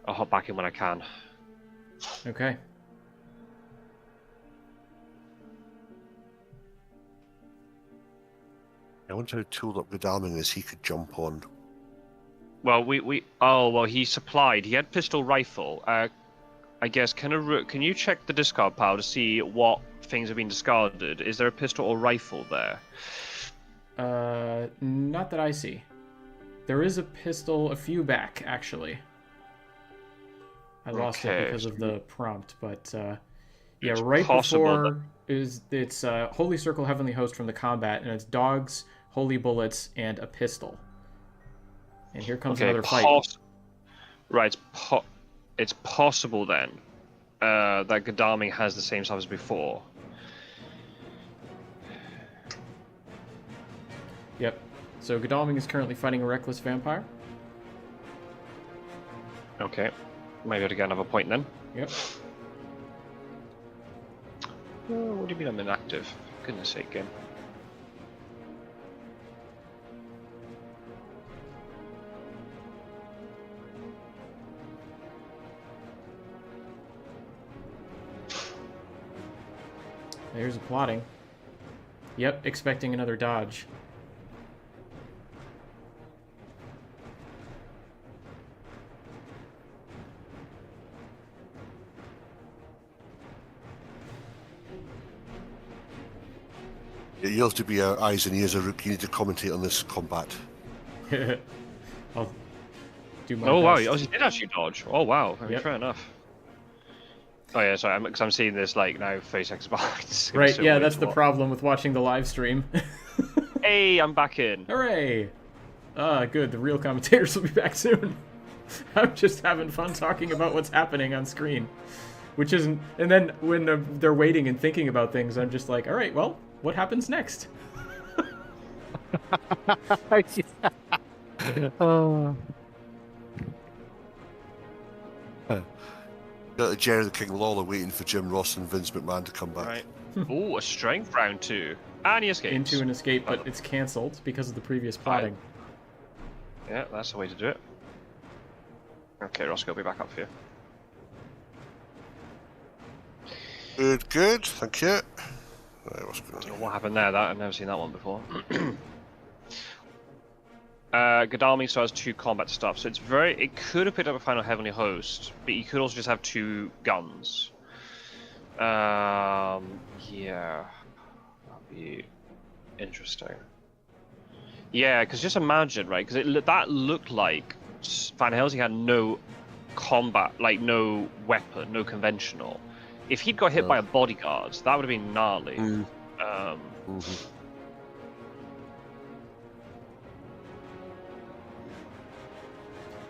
hop back in when I can. Okay. I wonder how tooled up Godalming is. He could jump on. Well, well, he supplied. He had pistol rifle. I guess can you check the discard pile to see what things have been discarded? Is there a pistol or rifle there? Not that I see. There is a pistol a few back, actually. I lost it because of the prompt, but yeah, right before it's Holy Circle, Heavenly Host from the combat, and it's dogs, holy bullets, and a pistol. And here comes another fight. Right, it's possible then that Godalming has the same stuff as before. Yep. So Godalming is currently fighting a reckless vampire. Okay. Maybe I'll get another point then. Yep. What do you mean I'm inactive? For goodness sake, game. There's a plotting. Yep, expecting another dodge. You have to be our eyes and ears, Rook. You need to commentate on this combat. I'll do my best. Wow, he did actually dodge. Oh wow, Yep. Fair enough. Oh yeah, sorry, because I'm seeing this like now 30 seconds behind. Right, yeah, that's the problem with watching the live stream. Hey, I'm back in. Hooray! Good, the real commentators will be back soon. I'm just having fun talking about what's happening on screen. Which isn't... And then when they're waiting and thinking about things, I'm just like, alright, well, what happens next? Got Jerry the King Lawler waiting for Jim Ross and Vince McMahon to come back. Right. Oh, a strength round 2. And he escapes. Into an escape, but it's cancelled because of the previous plotting. Yeah, that's the way to do it. Okay, Rossco will be back up for you. Good, thank you. Right, what's going on? What happened there? I've never seen that one before. Godalming still has 2 combat stuff, so it could have picked up a final Heavenly Host, but you could also just have 2 guns. Yeah, that'd be interesting. Yeah, because just imagine, right? Because that looked like Van Helsing had no combat, like no weapon, no conventional. If he'd got hit by a bodyguard, that would have been gnarly.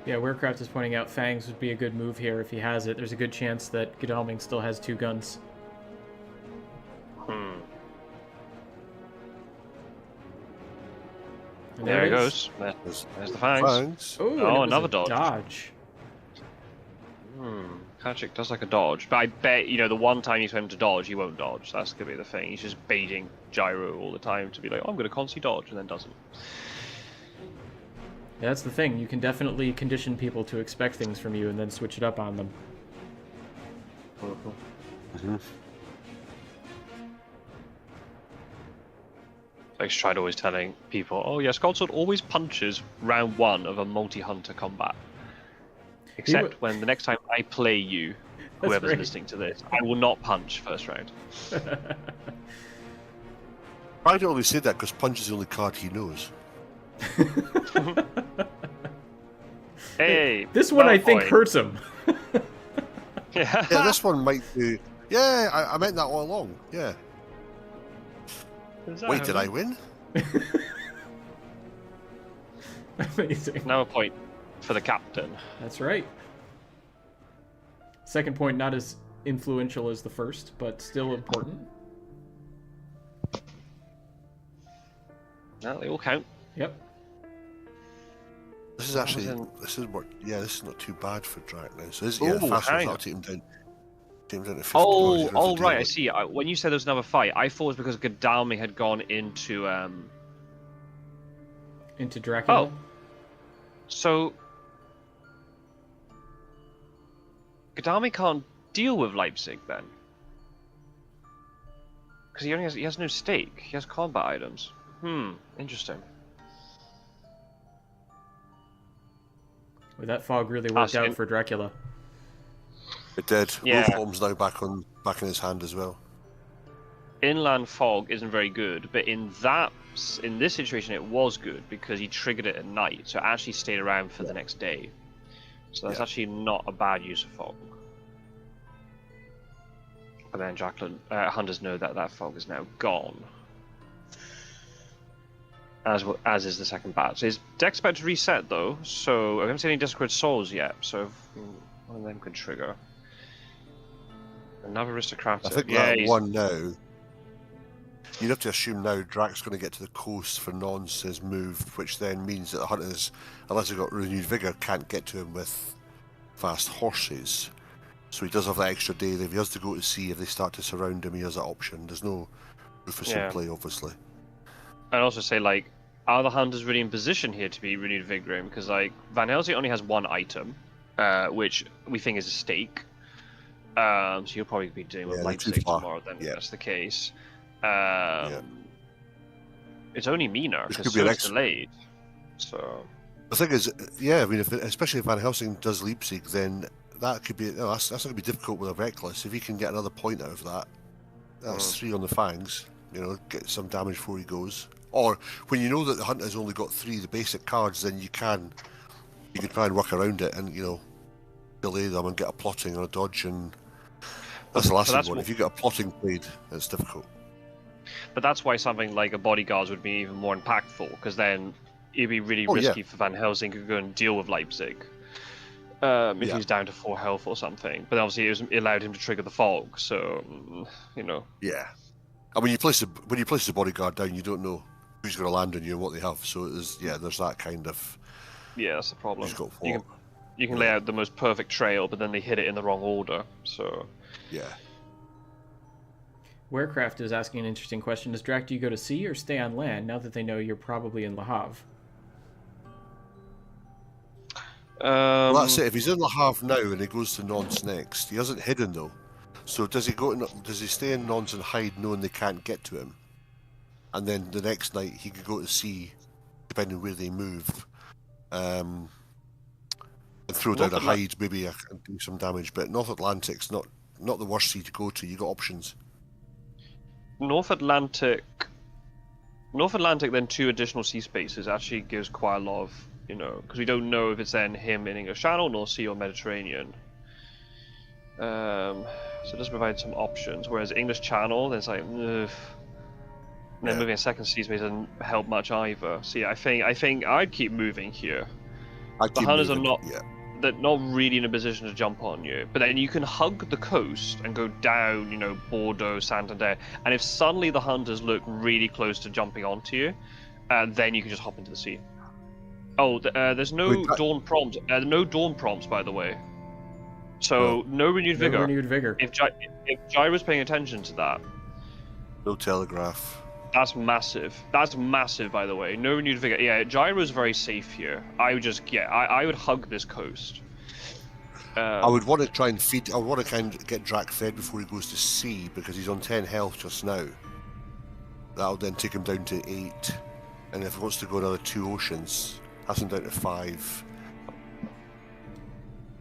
Yeah, Werecraft is pointing out Fangs would be a good move here if he has it. There's a good chance that Godalming still has 2 guns. And there he goes. There's the Fangs. Oh, another dodge. WcKaczek does like a dodge, but I bet, the one time you tell him to dodge, he won't dodge. That's going to be the thing. He's just baiting Gyro all the time to be like, oh, I'm going to constantly dodge, and then doesn't. Yeah, that's the thing. You can definitely condition people to expect things from you and then switch it up on them. I tried always telling people, oh yes, Goldsword always punches round 1 of a multi-hunter combat. Except when the next time I play you, whoever's listening to this, I will not punch first round. I don't always say that because punch is the only card he knows. Hey, this one I think hurts him. Yeah, this one might do. Yeah, I meant that all along. Yeah. Wait, did I win? Amazing. Now a point for the captain. That's right. Second point, not as influential as the first, but still important. No, they all count. Yep. This is actually, this is not too bad for Drac now. So fast ones, I'll take him down. Take him down to 50. Oh, right, I see. When you said there was another fight, I thought it was because Godalming had gone into into Dracula. Oh. So Gadami can't deal with Leipzig then, because he has no stake. He has combat items. Interesting. Well, that fog really worked out for Dracula. It did. Yeah. Wolfholm's now back in his hand as well. Inland fog isn't very good, but in this situation it was good because he triggered it at night, so it actually stayed around for the next day. So that's actually not a bad use of fog. But then Dracula hunters know that fog is now gone, as is the second batch. His deck's about to reset though, so I haven't seen any Discord Souls yet. So one of them could trigger. Another aristocratic. I think that one now. You'd have to assume now Drac's going to get to the coast for Nonce's move, which then means that the hunters, unless they've got renewed vigour, can't get to him with fast horses. So he does have that extra day. If he has to go to sea, if they start to surround him, he has that option. There's no Rufus in play, obviously. I'd also say, like, are the hunters really in position here to be renewed vigour? Because, like, Van Helsing only has one item, which we think is a stake. So you'll probably be dealing with Leipzig tomorrow then, if that's the case. It's only Mina, because it's delayed. So the thing is, I mean, especially if Van Helsing does Leipzig, then that could be that's going to be difficult with a Reckless. If he can get another point out of that, that's 3 on the fangs. Get some damage before he goes. Or when you know that the hunter's only got 3 the basic cards, then you can try and work around it and delay them and get a plotting or a dodge, and that's the last one. If you get a plotting played, it's difficult. But that's why something like a Bodyguards would be even more impactful, because then it'd be really risky for Van Helsing to go and deal with Leipzig if he's down to 4 health or something. But obviously it allowed him to trigger the fog, so Yeah, and when you place the Bodyguard down, you don't know who's going to land on you and what they have. So there's that kind of that's the problem. You can lay out the most perfect trail, but then they hit it in the wrong order. So Warecraft is asking an interesting question. Does Drac, do you go to sea or stay on land now that they know you're probably in Le Havre? Well, that's it. If he's in Le Havre now and he goes to Nantes next, he hasn't hidden though. So does he stay in Nantes and hide, knowing they can't get to him? And then the next night he could go to sea, depending where they move, and throw down a hide, maybe and do some damage. But North Atlantic's not the worst sea to go to. You got options. North Atlantic, then 2 additional sea spaces actually gives quite a lot of, because we don't know if it's then him in English Channel, North Sea, or Mediterranean. So it does provide some options. Whereas English Channel, then it's like, ugh. And then moving a second sea space doesn't help much either. So yeah, I think I'd keep moving here. The hunters are they're not really in a position to jump on you, but then you can hug the coast and go down, Bordeaux, Santander, and if suddenly the hunters look really close to jumping onto you, then you can just hop into the sea. Oh, there's no dawn prompts. No dawn prompts, by the way. So no renewed vigor. No renewed vigor. If Gyro's paying attention to that. No telegraph. That's massive. That's massive, by the way. No renewed vigor. Yeah, Gyro's very safe here. I would just, I would hug this coast. I would want to try and feed. I would want to kind of get Drac fed before he goes to sea, because he's on 10 health just now. That'll then take him down to 8, and if he wants to go another 2 oceans, that's him down to 5.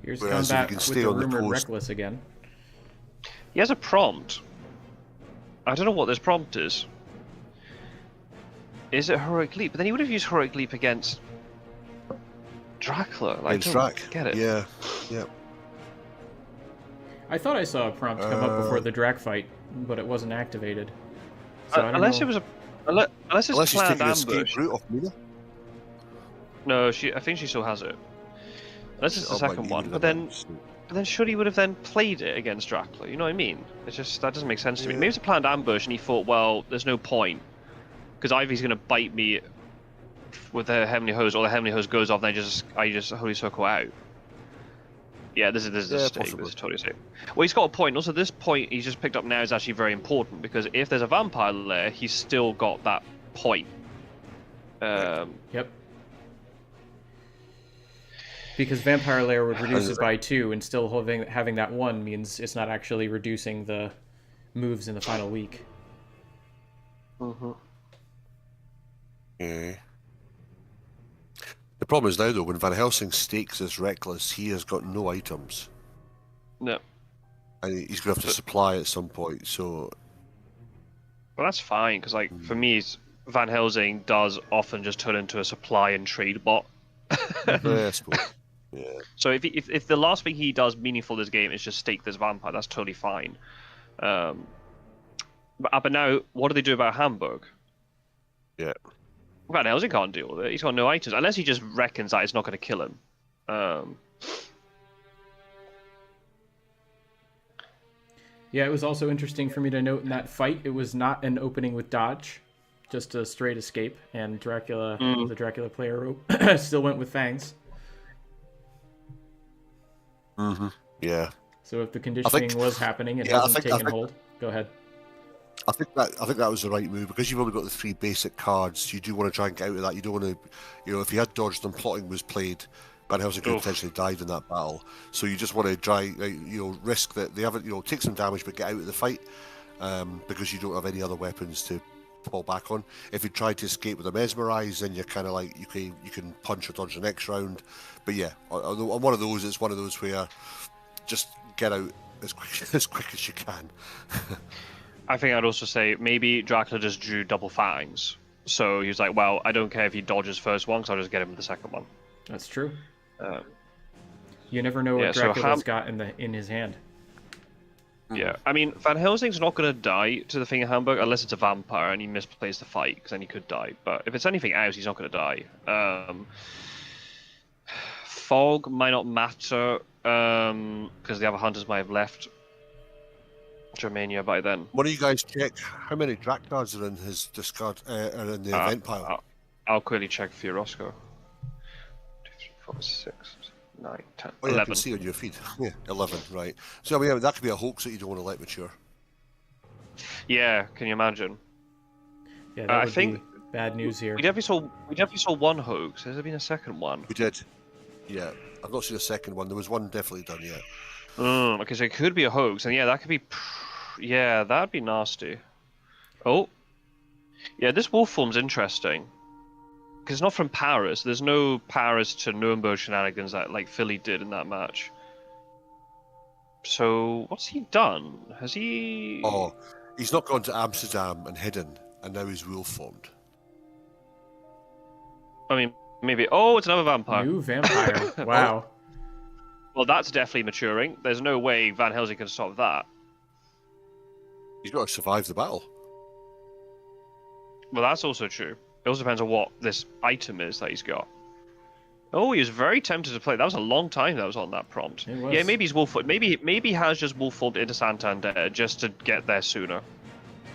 Here's combat with the rumored Reckless again. He has a prompt. I don't know what this prompt is. Is it Heroic Leap? But then he would have used Heroic Leap against Dracula. Like, I don't get it. Yeah. I thought I saw a prompt come up before the Drac fight, but it wasn't activated. So I don't unless know. It was unless it's planned ambush. No, I think she still has it. Unless it's the second one, but then surely he would have then played it against Dracula. You know what I mean? It's just that doesn't make sense to me. Maybe it's a planned ambush, and he thought, well, there's no point, because either he's going to bite me with the Heavenly Hose, or the Heavenly Hose goes off, and I just Holy Circle out. Yeah, this is a mistake. This is totally safe. Well, he's got a point. Also, this point he's just picked up now is actually very important, because if there's a vampire lair, he's still got that point. Yep. Because Vampire Lair would reduce it by 2, and still having that 1 means it's not actually reducing the moves in the final week. Yeah. The problem is now, though, when Van Helsing stakes is reckless, he has got no items. No. And he's going to have to supply at some point, so... Well, that's fine, because, like, for me, Van Helsing does often just turn into a supply and trade bot. Yeah, I suppose. Yeah. So if the last thing he does meaningful this game is just stake this vampire, that's totally fine. But now, what do they do about Hamburg? Yeah. Van Helsing can't deal with it. He's got no items, unless he just reckons that it's not going to kill him. Yeah, it was also interesting for me to note in that fight, it was not an opening with dodge, just a straight escape, and Dracula, the Dracula player, still went with Fangs. Yeah. So if the conditioning was happening, it hasn't taken hold. Go ahead. I think that was the right move, because you've only got the 3 basic cards. You do want to try and get out of that. You don't want to, if you had dodged and plotting was played, Van Helsing could have potentially died in that battle. So you just want to try, risk that they haven't, take some damage but get out of the fight, because you don't have any other weapons to fall back on. If you tried to escape with a mesmerize, then you're kind of like you can punch or dodge the next round. But yeah, on one of those, it's one of those where just get out as quick as you can. I think I'd also say maybe Dracula just drew double fangs. So he was like, well, I don't care if he dodges first one, because I'll just get him with the second one. That's true. You never know what Dracula's got in his hand. Yeah, I mean, Van Helsing's not going to die to the thing in Hamburg unless it's a vampire and he misplays the fight, because then he could die. But if it's anything else, he's not going to die. Fog might not matter, because the other hunters might have left Germania by then. One of you guys check how many Drac cards are in his discard, are in the event pile. I'll quickly check for you, Rossco. 2, 3, 4, 6, 9, 10, 11. I can see on your feed. Yeah, 11, right. So I mean, that could be a hoax that you don't want to let mature. Yeah, can you imagine? Yeah, that would be bad news here. We definitely saw one hoax. Has there been a second one? We did. Yeah, I've not seen a second one. There was one definitely done yet. Okay, so it could be a hoax, and yeah, that could be... Yeah, that'd be nasty. Oh. Yeah, this wolf form's interesting. Because it's not from Paris. There's no Paris to Nuremberg shenanigans that, like, Philly did in that match. So, what's he done? Has he... Oh, he's not gone to Amsterdam and hidden, and now he's wolf formed. I mean, maybe... Oh, it's another vampire. New vampire. Wow. Well, that's definitely maturing. There's no way Van Helsing can stop that. He's got to survive the battle. Well, that's also true. It also depends on what this item is that he's got. Oh, he was very tempted to play. That was a long time that was on that prompt. Yeah, maybe he's wolf. Maybe he has just wolf formed into Santander just to get there sooner.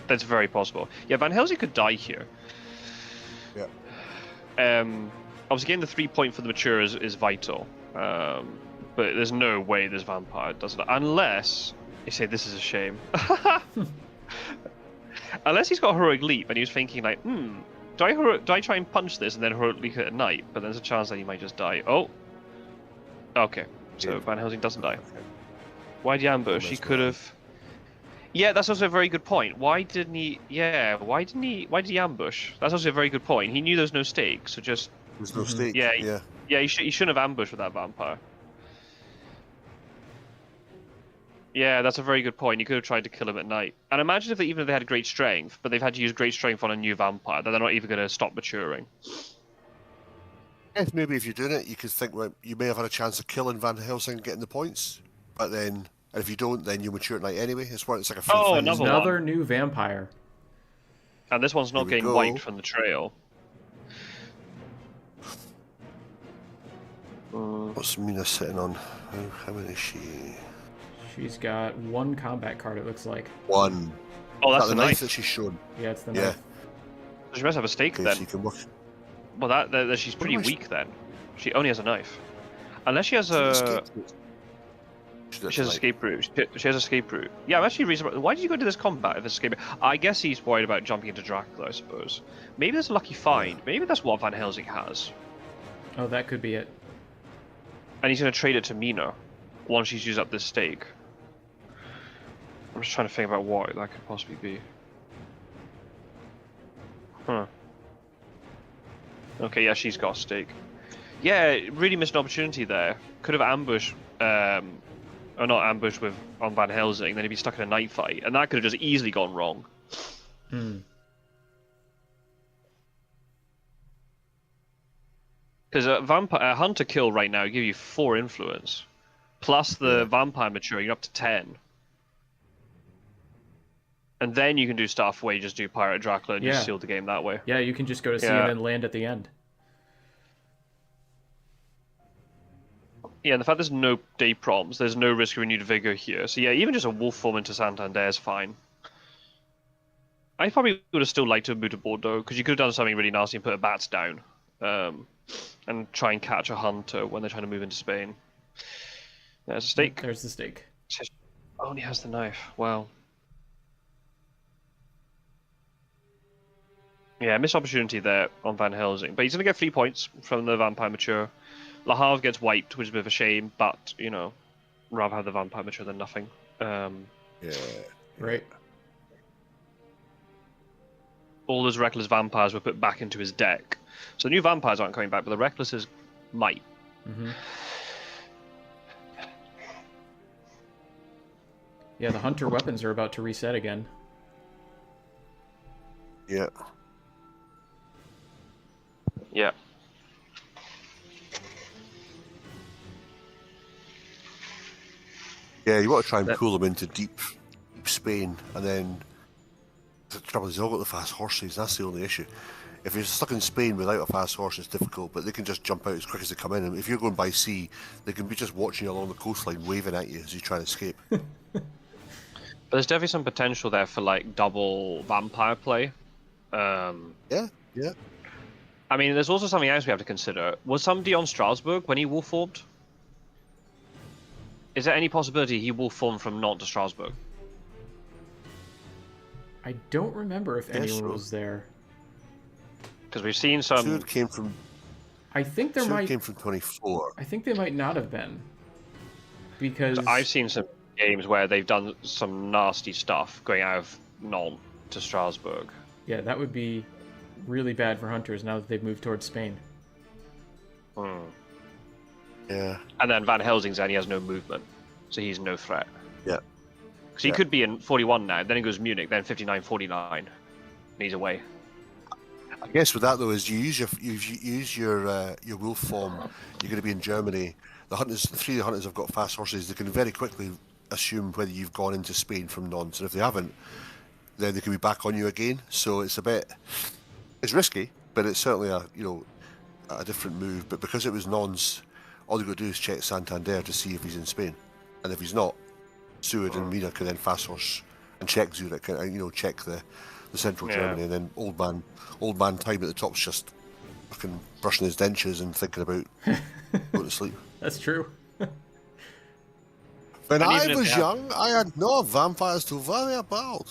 That's very possible. Yeah, Van Helsing could die here. Yeah. Obviously, getting the 3-point for the mature is vital. But there's no way this vampire does that. Unless... You say this is a shame. Unless he's got a heroic leap and he was thinking like, do I try and punch this and then heroic leap at night? But there's a chance that he might just die. Oh. Okay. So Van Helsing doesn't die. Why did he ambush? He could have... Yeah, that's also a very good point. Why didn't he... Yeah, why did he ambush? That's also a very good point. He knew there's no stake, so just... There's no stake. Yeah, he shouldn't have ambushed with that vampire. Yeah, that's a very good point. You could have tried to kill him at night. And imagine if even if they had great strength, but they've had to use great strength on a new vampire, that they're not even going to stop maturing. Yes, maybe if you're doing it, you could think, well, you may have had a chance of killing Van Helsing and getting the points, but then, and if you don't, then you mature at night anyway. It's like a free thing. Another new vampire. And this one's not getting wiped from the trail. What's Mina sitting on? How many is she? She's got 1 combat card, it looks like. 1. Oh, that's the knife that she's shown. Yeah, it's the knife. She must have a stake then. So you can work... Well, that she's pretty weak then. She only has a knife. Unless she has a... She has escape route. She has escape route. Yeah, I'm actually reasonable. Why did you go into this combat if it's escape? I guess he's worried about jumping into Dracula, I suppose. Maybe that's a lucky find. Maybe that's what Van Helsing has. Oh, that could be it. And he's going to trade it to Mina once she's used up this stake. I'm just trying to think about what that could possibly be. Huh. Okay, yeah, she's got a stake. Yeah, really missed an opportunity there. Could have ambushed, or not ambushed on Van Helsing, then he'd be stuck in a night fight, and that could have just easily gone wrong. Because a hunter kill right now give you 4 influence, plus the vampire maturing, you're up to 10. And then you can do stuff where you just do Pirate Dracula and you seal the game that way. Yeah, you can just go to sea and then land at the end. Yeah, and the fact there's no day prompts, there's no risk of renewed vigor here. So yeah, even just a wolf form into Santander is fine. I probably would have still liked to have moved to Bordeaux, because you could have done something really nasty and put a bats down. And try and catch a hunter when they're trying to move into Spain. There's a stake. There's the stake. Only has the knife. Wow. Yeah, missed opportunity there on Van Helsing. But he's going to get 3 points from the Vampire Mature. Le Havre gets wiped, which is a bit of a shame, but, you know, rather have the Vampire Mature than nothing. Yeah. Right. All those Reckless Vampires were put back into his deck. So the new Vampires aren't coming back, but the Recklesses might. Yeah, the Hunter weapons are about to reset again. Yeah. Yeah. Yeah, you want to try and pull them into deep Spain, and then the trouble is they've all got the fast horses. That's the only issue. If you're stuck in Spain without a fast horse, it's difficult, but they can just jump out as quick as they come in. And if you're going by sea, they can be just watching you along the coastline, waving at you as you try to escape. But there's definitely some potential there for like double vampire play. Yeah. I mean, there's also something else we have to consider. Was somebody on Strasbourg when he wolf formed? Is there any possibility he wolf formed from Nantes to Strasbourg? I don't remember if anyone was there. Because we've seen some. Seward came from. I think there Seward might. came from 24. I think they might not have been. Because I've seen some games where they've done some nasty stuff going out of Nantes to Strasbourg. Yeah, that would be really bad for hunters now that they've moved towards Spain. Yeah. And then Van Helsing's and he has no movement, so he's no threat. Yeah. Because he could be in 41 now, then he goes Munich, then 59, 49, and he's away. I guess with that though is you use your wolf form. You're going to be in Germany. The 3 of the hunters have got fast horses. They can very quickly assume whether you've gone into Spain from Nantes, and if they haven't, then they can be back on you again. So it's risky, but it's certainly a different move. But because it was Nantes, all you got to do is check Santander to see if he's in Spain, and if he's not, Seward and Mina can then fast horse and check Zurich, and check the central Germany, and then old man time at the top's just fucking brushing his dentures and thinking about going to sleep. That's true. When I was young, I had no vampires to worry about.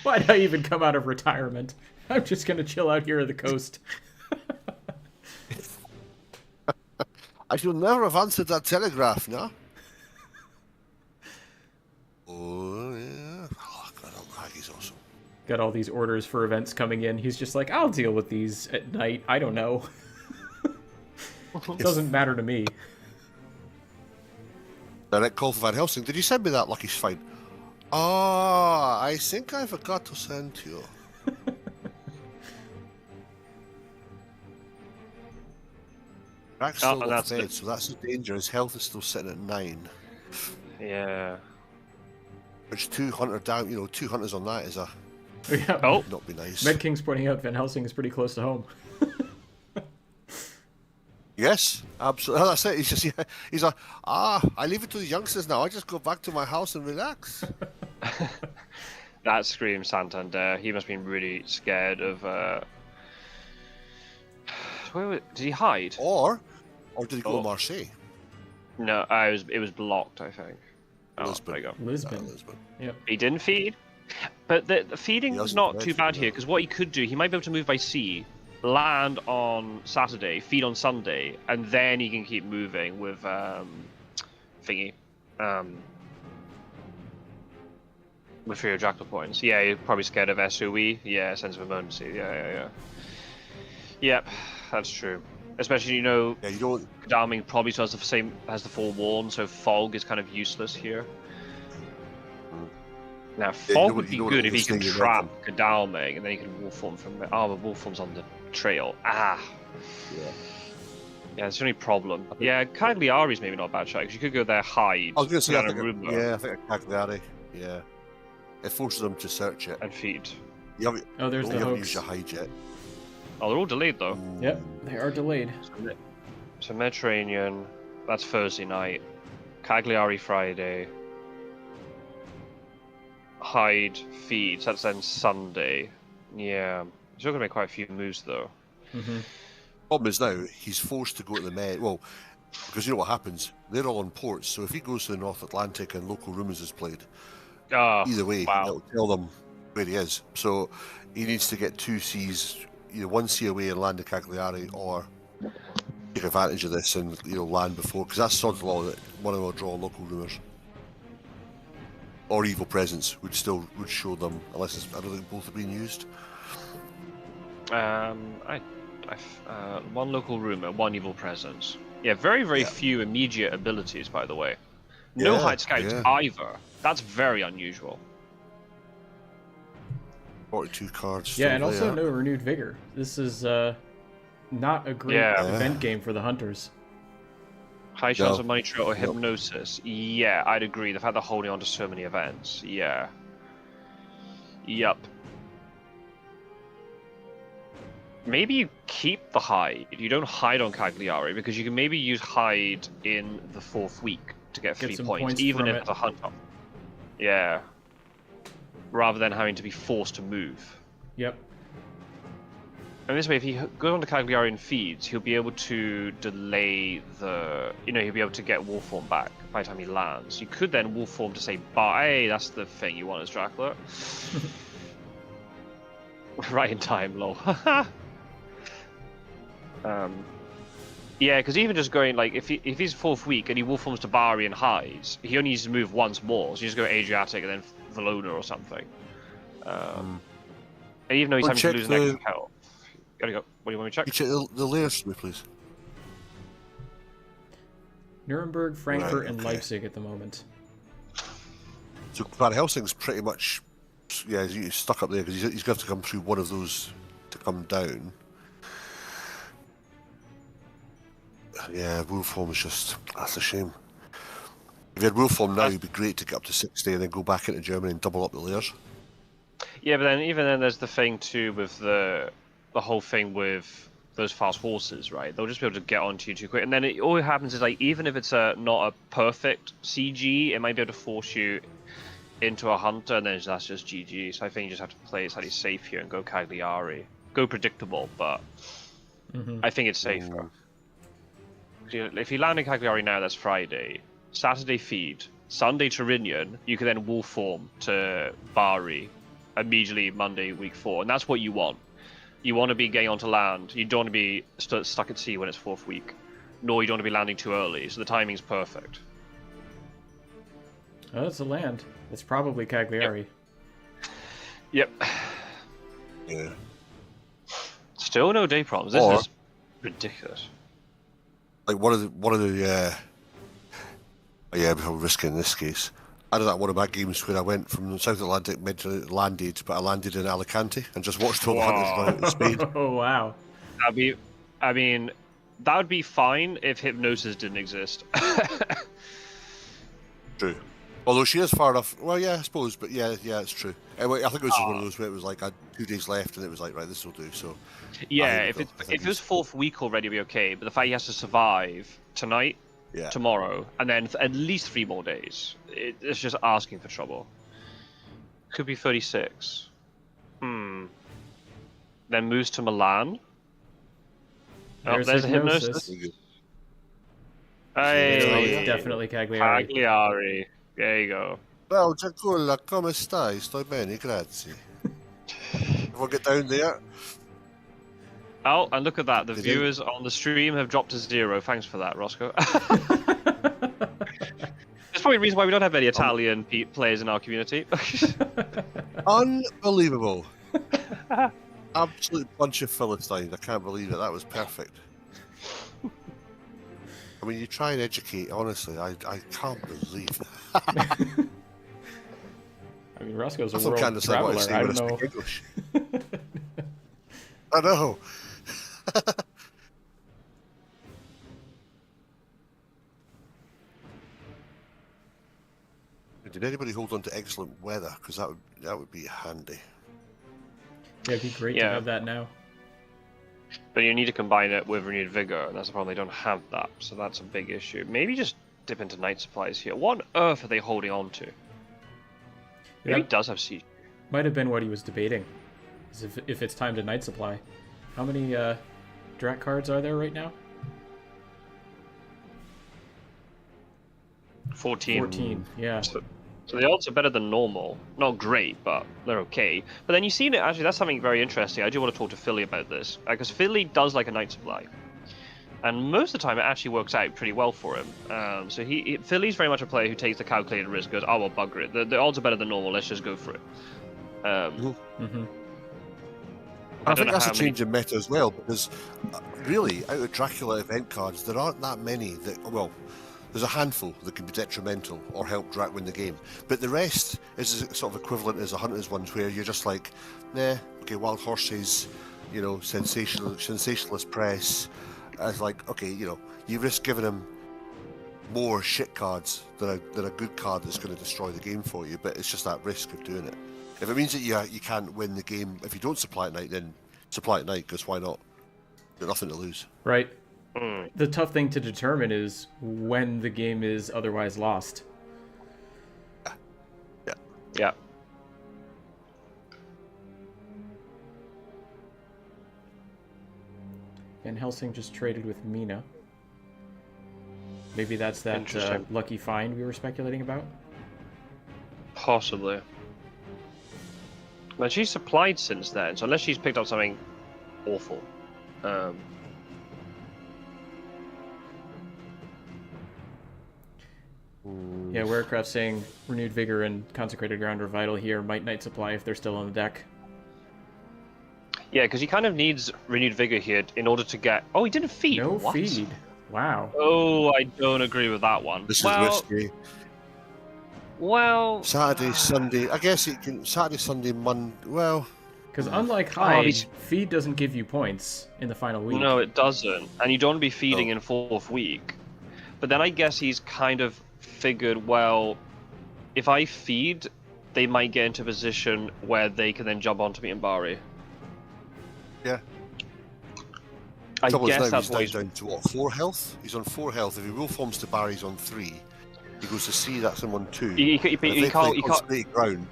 Why'd I even come out of retirement? I'm just gonna chill out here at the coast. I should never have answered that telegraph, no? Oh, yeah. Oh, God, he's awesome. Got all these orders for events coming in. He's just like, I'll deal with these at night. I don't know. It doesn't matter to me. Direct call for Van Helsing. Did you send me that lucky find? Oh, I think I forgot to send you. Rack's still got fed, so that's the danger. His health is still sitting at 9. Yeah. Which 2 hunter down, 2 hunters on that is a... Yeah. Oh. Not be nice. Med King's pointing out Van Helsing is pretty close to home. Yes, absolutely. That's it. He's like, I leave it to the youngsters now. I just go back to my house and relax. That screams Santander. He must have been really scared of... did he hide? Or did he go to Marseille? No, it was blocked, I think. Lisbon. There you go. Lisbon. Yep. He didn't feed? But the feeding is not too bad here, because what he could do, he might be able to move by sea land on Saturday, feed on Sunday, and then he can keep moving with thingy. With Fury of Dracula points. Yeah, you're probably scared of SOE. Yeah, sense of emergency. Yeah. Yep, that's true. Especially, you know, Yeah, you don't. Godalming probably still has the forewarn, so fog is kind of useless here. Now, fog would be good if he can trap Godalming, and then he can wolf form from there. Oh, but wolf form's on the trail. Yeah, that's the only problem. Yeah, Cagliari's maybe not a bad shot, because you could go there, hide. I was going to say, I think a Cagliari. Yeah. It forces them to search it. And feed. There's the hoax. Use your hide yet. Oh, they're all delayed, though. Yep, they are delayed. So Mediterranean, that's Thursday night. Cagliari Friday. Hide, feed, that's then Sunday. Yeah. He's still going to make quite a few moves, though. Problem is now, he's forced to go to the Med. Well, because you know what happens? They're all on ports, so if he goes to the North Atlantic and local rumours is played, either way, it'll tell them where he is. So he needs to get 2 Cs, either 1 C away and land in Cagliari, or take advantage of this and land before, because that's sort of law that one of them will draw local rumours. Or evil presence would show them, unless I don't think both are being used. One local rumour, 1 evil presence. Yeah, very few immediate abilities, by the way. No hide scouts either. That's very unusual. 42 cards. Yeah, and also no renewed vigor. This is not a great event game for the hunters. High chance of money trail or hypnosis. Yeah, I'd agree. The fact they're holding on to so many events. Yeah. Yup. Maybe you keep the hide. You don't hide on Cagliari, because you can maybe use hide in the 4th week to get 3 points, even if it's a hunt off. Yeah. Rather than having to be forced to move. Yep. And this way, if he goes on to Cagliari and feeds, he'll be able to delay the... he'll be able to get wolf form back by the time he lands. You could then wolf form to say, hey, that's the thing you want as Dracula. Right in time, lol. Yeah, because even just going, like, if he's 4th week and he wolf forms to Bari and hides, he only needs to move once more, so you just go Adriatic and then Valona or something. And even though he's having to lose an extra health. Gotta go. What do you want me to check? You check the layers for me, please. Nuremberg, Frankfurt, and Leipzig at the moment. So Van Helsing's pretty much, he's stuck up there, because he's going to have to come through one of those to come down. Yeah, Wolfholm is just, that's a shame. If you had Wolfholm now, it'd be great to get up to 60 and then go back into Germany and double up the layers. Yeah, but then even then there's the thing too with the whole thing with those fast horses, right? They'll just be able to get onto you too quick. And then all that happens is, like, even if it's not a perfect CG, it might be able to force you into a hunter, and then that's just GG. So I think you just have to play it slightly safe here and go Cagliari. Go predictable, but I think it's safer. If you land in Cagliari now, that's Friday. Saturday feed. Sunday Turinian, you can then wolf form to Bari immediately Monday week 4. And that's what you want. You want to be getting onto land. You don't want to be stuck at sea when it's 4th week. Nor you don't want to be landing too early, so the timing's perfect. Oh, it's a land. It's probably Cagliari. Yep. Yeah. Still no day problems. This is ridiculous. Like one of the I'm risking in this case. I did that one of my games where I went from the South Atlantic landed, but I landed in Alicante and just watched all the hunters run out in Spain. Oh wow. That would be fine if hypnosis didn't exist. True. Although she is far enough. Well, yeah, I suppose, but yeah, it's true. Anyway, I think it was just one of those where it was like I had 2 days left, and it was like, right, this will do. So. Yeah, if it was 4th week already, it'd be okay. But the fact he has to survive tonight, tomorrow, and then at least 3 more days, it's just asking for trouble. Could be 36. Then moves to Milan. There's a hypnosis. Hey, definitely Cagliari. Cagliari. There you go. Well, Giacola, come stai? Sto bene, grazie. We'll get down there. Oh, and look at that. The viewers on the stream have dropped to 0. Thanks for that, Rossco. There's probably a reason why we don't have any Italian players in our community. Unbelievable. Absolute bunch of Philistines. I can't believe it. That was perfect. I mean, you try and educate, honestly, I can't believe that. I mean, Rossco's a world traveler. I don't know. English. I know. Did anybody hold on to excellent weather? Because that would be handy. Yeah, it'd be great to have that now. But you need to combine it with renewed vigor, and that's the problem. They don't have that, so that's a big issue. Maybe just dip into night supplies here. What on earth are they holding on to? Maybe he does have siege. Might have been what he was debating. Is if it's time to night supply. How many Drac cards are there right now? 14. 14, yeah. So the odds are better than normal. Not great, but they're okay. But then you see it, actually, that's something very interesting. I do want to talk to Philly about this. Because Philly does like a night supply. And most of the time, it actually works out pretty well for him. So Philly's very much a player who takes the calculated risk, goes, oh, well, bugger it. The odds are better than normal, let's just go for it. I think that's a change in meta as well, because really, out of Dracula event cards, there aren't that many that, well, there's a handful that can be detrimental or help Drac win the game. But the rest is sort of equivalent as a Hunter's ones, where you're just like, nah, okay, Wild Horses, you know, sensationalist press. It's like, okay, you know, you risk giving him more shit cards than a good card that's going to destroy the game for you, but it's just that risk of doing it. If it means that you can't win the game, if you don't supply at night, then supply at night, because why not? You've got nothing to lose. Right. The tough thing to determine is when the game is otherwise lost. Yeah. Van Helsing just traded with Mina. Maybe that's that lucky find we were speculating about? Possibly. But she's supplied since then, so unless she's picked up something awful. Yeah, Warecraft saying Renewed Vigor and Consecrated Ground are vital here. Might Night Supply if they're still on the deck. Yeah, because he kind of needs Renewed Vigor here in order to get... Oh, he didn't feed. No what? feed. Wow. Oh, I don't agree with that one. This is risky. Well... Saturday, Sunday... I guess it can... Saturday, Sunday, Monday... Well... Because unlike Hyde, feed doesn't give you points in the final week. No, it doesn't. And you don't want to be feeding in 4th week. But then I guess he's kind of figured, well, if I feed, they might get into a position where they can then jump onto me and Bari. Yeah. I guess that's why he's down to what, 4 health? He's on 4 health. If he will forms to Barry, he's on 3. He goes to C, that's him on 2. He can't ground.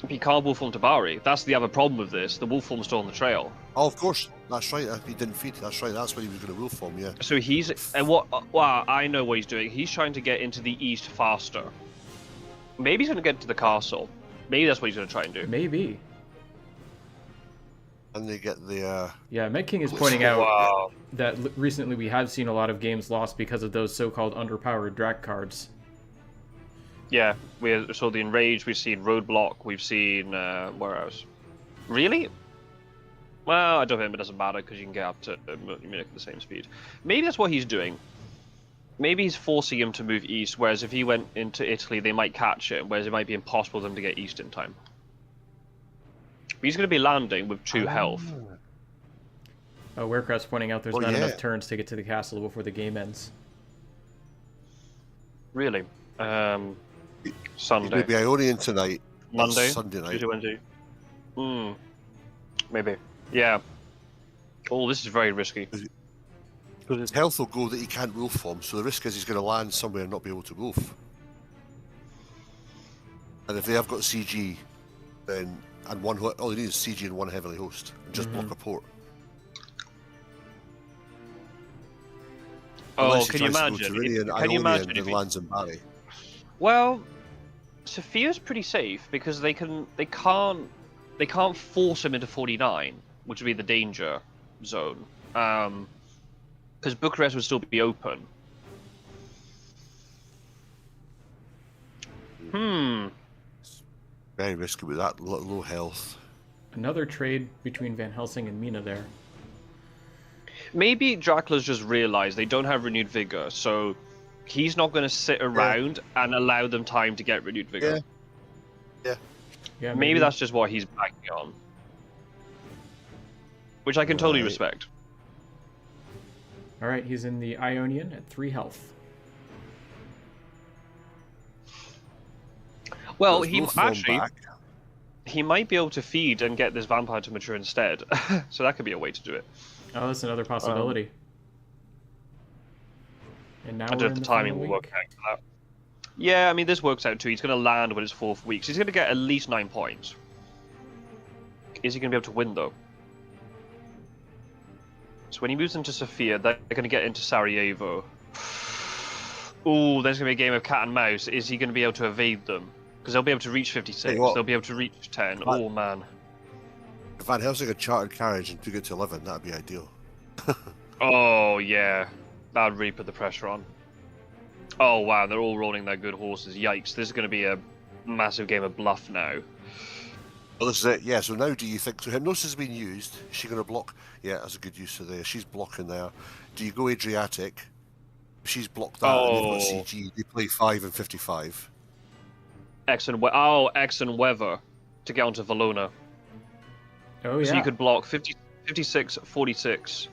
He can't wolf form to Bari. That's the other problem with this. The wolf form's still on the trail. Oh, of course. That's right. He didn't feed. That's right. That's when he was going to wolf form, yeah. So he's... And what... Well, I know what he's doing. He's trying to get into the east faster. Maybe he's going to get to the castle. Maybe that's what he's going to try and do. Maybe. And they get the... Yeah, Med King is pointing out that recently we have seen a lot of games lost because of those so-called underpowered Drac cards. Yeah, we saw the Enraged, we've seen Roadblock, we've seen... where else? Really? Well, I don't think it doesn't matter because you can get up to Munich at the same speed. Maybe that's what he's doing. Maybe he's forcing him to move east, whereas if he went into Italy, they might catch it, whereas it might be impossible for them to get east in time. But he's going to be landing with 2 health. Oh, Warecraft's pointing out there's not enough turns to get to the castle before the game ends. Really? Sunday. Maybe Ionian tonight. Monday? Sunday night. Tuesday, Wednesday. Maybe. Yeah. Oh, this is very risky. Because his health will go that he can't wolf form, so the risk is he's going to land somewhere and not be able to wolf. And if they have got CG, then all he needs is CG and 1 heavily host, and just block a port. Oh, can you imagine? Can you imagine if he lands in Barry? Well, Sophia's pretty safe because they can't force him into 49, which would be the danger. zone. Because Bucharest would still be open. Very risky with that low health. Another trade between Van Helsing and Mina there. Maybe Dracula's just realized they don't have renewed vigor, so he's not going to sit around and allow them time to get renewed vigor. Yeah. Maybe that's just what he's backing on. Which I can totally respect. Alright, he's in the Ionian at 3 health. Well, he might be able to feed and get this vampire to mature instead. So that could be a way to do it. Oh, that's another possibility. And now I don't know if the timing will work out for that. Yeah, I mean, this works out too. He's going to land when it's 4th week, so he's going to get at least 9 points. Is he going to be able to win, though? So when he moves into Sofia, they're going to get into Sarajevo. Ooh, there's going to be a game of cat and mouse. Is he going to be able to evade them? Because they'll be able to reach 56. They'll be able to reach 10. Oh, man. If Van Helsing had chartered carriage and took it to 11, that'd be ideal. Oh, yeah. That would really put the pressure on. Oh, wow. They're all rolling their good horses. Yikes. This is going to be a massive game of bluff now. Well, this is it. Yeah, so now do you think... So Hypnosis has been used. Is she going to block? Yeah, that's a good use of there. She's blocking there. Do you go Adriatic? If she's blocked that and they've got CG, they play 5 and 55. X and Weather to get onto Valona. Oh, yeah. So you could block 50, 56, 46,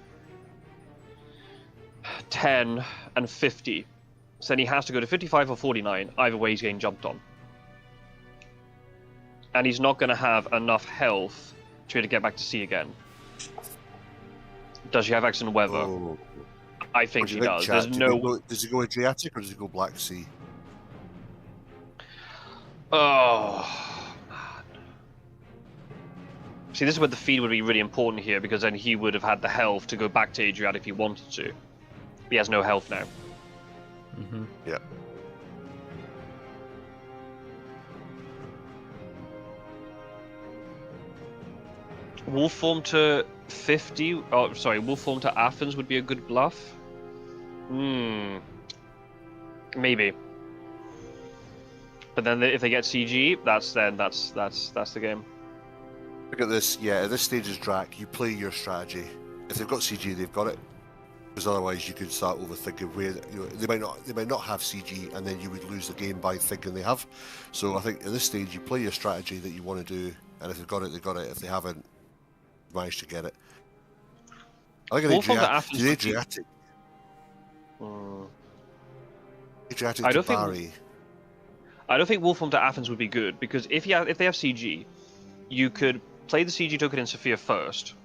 10, and 50. So then he has to go to 55 or 49. Either way, he's getting jumped on. And he's not going to have enough health to be able to get back to sea again. Does he have X and Weather? Oh. I think he does. There's no... Does he go Adriatic or does he go Black Sea? Oh, man. See, this is where the feed would be really important here, because then he would have had the health to go back to Adriatic if he wanted to. He has no health now. Mm-hmm. Yeah. Wolf form to 50. Oh, sorry, Wolf form to Athens would be a good bluff. Maybe. But then if they get CG, that's the game. Look at this. Yeah, at this stage is Drac. You play your strategy. If they've got CG, they've got it. Because otherwise, you could start overthinking where they might not have CG, and then you would lose the game by thinking they have. So I think at this stage, you play your strategy that you want to do, and if they've got it, they've got it. If they haven't, managed to get it. I think Adriatic. Adriatic to Bari. I don't think Wolfram to Athens would be good, because if they have CG, you could play the CG token in Sofia first,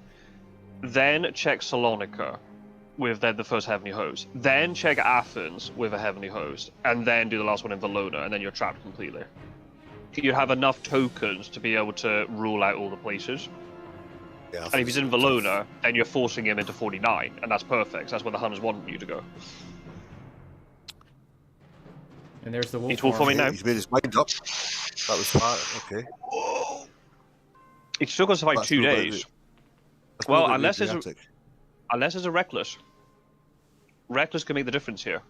then check Salonika with the first Heavenly Host, then check Athens with a Heavenly Host, and then do the last one in Valona, and then you're trapped completely. You'd have enough tokens to be able to rule out all the places. Yeah, and if he's in Valona, then you're forcing him into 49, and that's perfect. That's where the Huns want you to go. And there's the wolf. He's wolf-forming now. He's made his mind up. That was smart. Okay. He's still got to survive 2 days. Well, unless it's a Reckless. Reckless can make the difference here.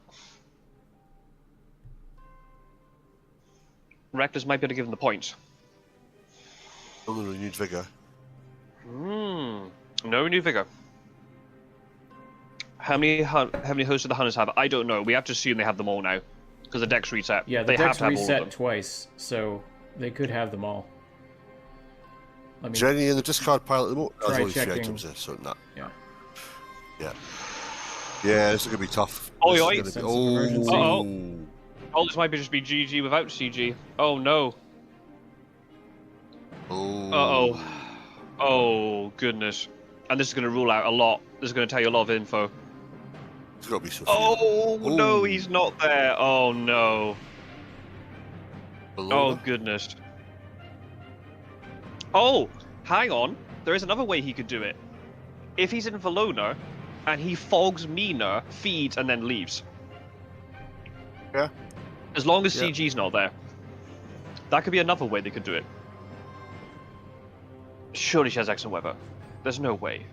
Reckless might be able to give him the points. No renewed vigor. No renewed vigor. How many hosts do the Hunters have? I don't know. We have to assume they have them all now. Because the deck's reset. Yeah, the deck's reset twice, so they could have them all. Is there any in the discard pile at the moment? Try There's only 3 items there, so no. Yeah. Yeah, this is going to be tough. Oh, this might just be GG without CG. Oh, no. Oh, goodness. And this is going to rule out a lot. This is going to tell you a lot of info. It's got to be Sophia. Oh, no, he's not there. Oh, no. Valona? Oh, goodness. Oh, hang on. There is another way he could do it. If he's in Valona, and he fogs Mina, feeds, and then leaves. Yeah. As long as CG's not there. That could be another way they could do it. Surely she has X and Weather. There's no way.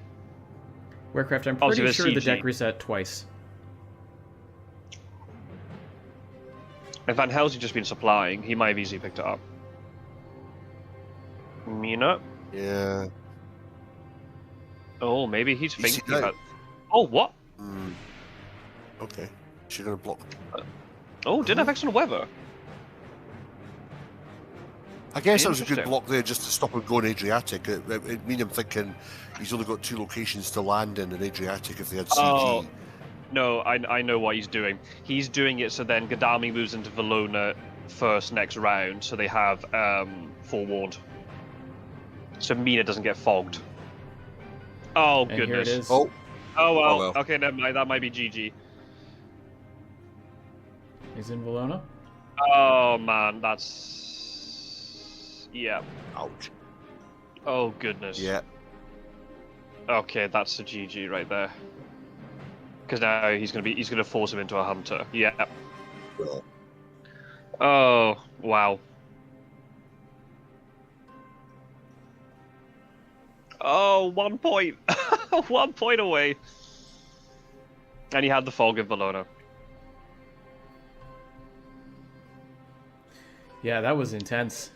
Warcraft, I'm Oh, so pretty there's sure the CG. deck reset twice. If Van Helsing's just been supplying, he might have easily picked it up. Mina? Yeah. Oh, maybe he's You see thinking that? about... Oh, what? Okay. She's gonna block. Oh, didn't have excellent weather. I guess that was a good Interesting. block there just to stop him going Adriatic. It made him thinking he's only got 2 locations to land in Adriatic if they had CG. Oh, no, I know what he's doing. He's doing it so then Gadami moves into Valona first next round, so they have forewarned. So Mina doesn't get fogged. Oh, And goodness. here it is. Oh, Oh, well. Oh, well. Okay, never mind. That might be GG. He's in Valona. Oh, man, that's... Yeah. ouch. Oh, goodness. Yeah. Okay, that's a GG right there. Because now he's gonna force him into a hunter. Yeah. Well, Oh, wow. Oh, 1 point. 1 point away. And he had the fog of Valona. Yeah, that was intense.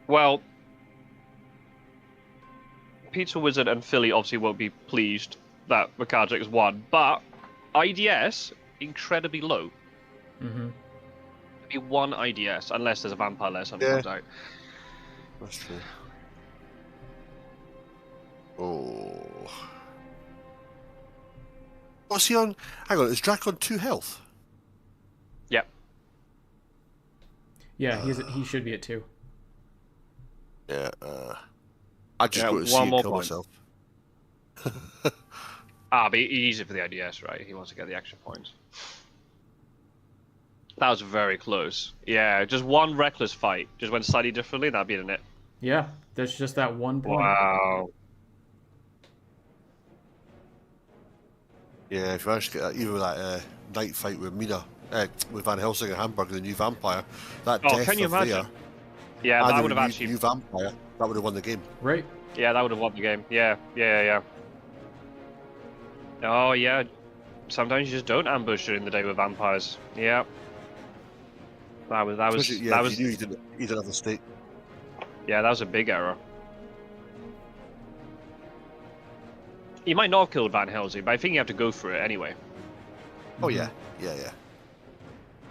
Well, Pizza Wizard and Philly obviously won't be pleased that WcKaczek has won, but IDS incredibly low. Mm-hmm. Maybe 1 IDS, unless there's a vampire less something comes out. that's true. Oh. What's he on? Hang on, is Drac on 2 health? Yep. Yeah, he should be at 2. Yeah, I just Yeah, go to see one and more kill point. myself. But he's easy for the IDS, right? He wants to get the extra points. That was very close. Yeah, just 1 reckless fight. Just went slightly differently, that'd be in it. Yeah, that's just that 1 point. Wow. Yeah, if you manage to get that, even with that night fight with Mina, with Van Helsing and Hamburg, the new vampire, that Oh, death can you of imagine? there, Yeah, and that the would have new, actually... new vampire, that would have won the game. Right? Yeah, that would have won the game. Yeah. Oh, yeah. Sometimes you just don't ambush during the day with vampires. Yeah. That was Especially, yeah, that if was you knew he didn't have the stake. yeah, that was a big error. He might not have killed Van Helsing, but I think you have to go for it anyway. Oh yeah, yeah.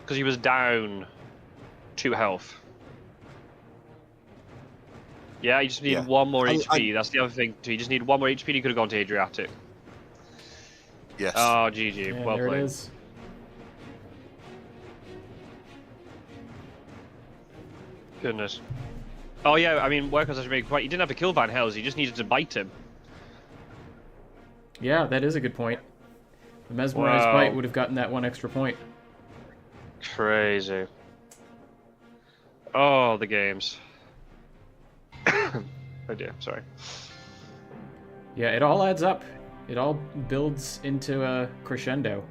Because he was down 2 health. Yeah, he just needed 1 more HP. That's the other thing too. He just needed 1 more HP. He could have gone to Adriatic. Yes. Oh, GG. And Well there played. it is. Goodness. Oh yeah, I mean, Workers has made quite. He didn't have to kill Van Helsing. He just needed to bite him. Yeah, that is a good point. The mesmerized Wow. bite would have gotten that 1 extra point. Crazy. Oh, the games. Oh dear, sorry. Yeah, it all adds up. It all builds into a crescendo.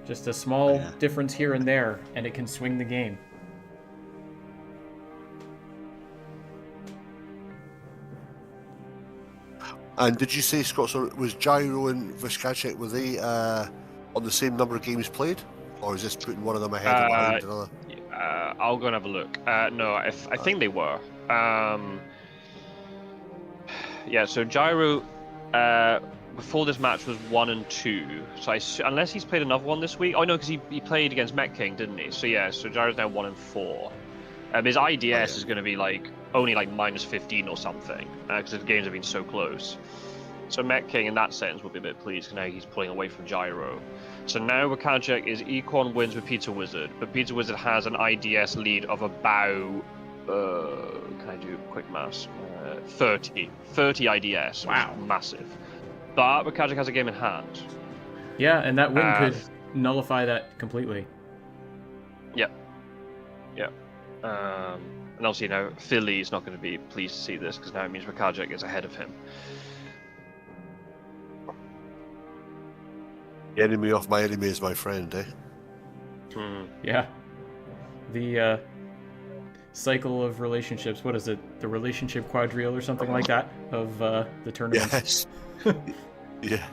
Just a small difference here and there, and it can swing the game. And did you say, Scott, so was Gyro and WcKaczek, were they on the same number of games played? Or is this putting one of them ahead or behind another? I'll go and have a look. No, I think they were. Yeah, so Gyro, before this match was 1 and 2. So unless he's played another one this week. Oh no, because he played against Met King, didn't he? So yeah, so Gyro's now 1 and 4. His IDS is going to be only minus 15 or something, because the games have been so close. So Met King in that sense will be a bit pleased, because now he's pulling away from Gyro. So now WcKaczek is Equan wins with Pizza Wizard, but Pizza Wizard has an IDS lead of about, can I do quick maths? 30 IDS. Wow. Which is massive. But WcKaczek has a game in hand. Yeah, and that win could nullify that completely. Yep. And obviously, Philly is not going to be pleased to see this, because now it means WcKaczek is ahead of him. The enemy of my enemy is my friend, eh? Yeah. The cycle of relationships. What is it? The relationship quadrille or something like that of the tournament. Yes. Yeah.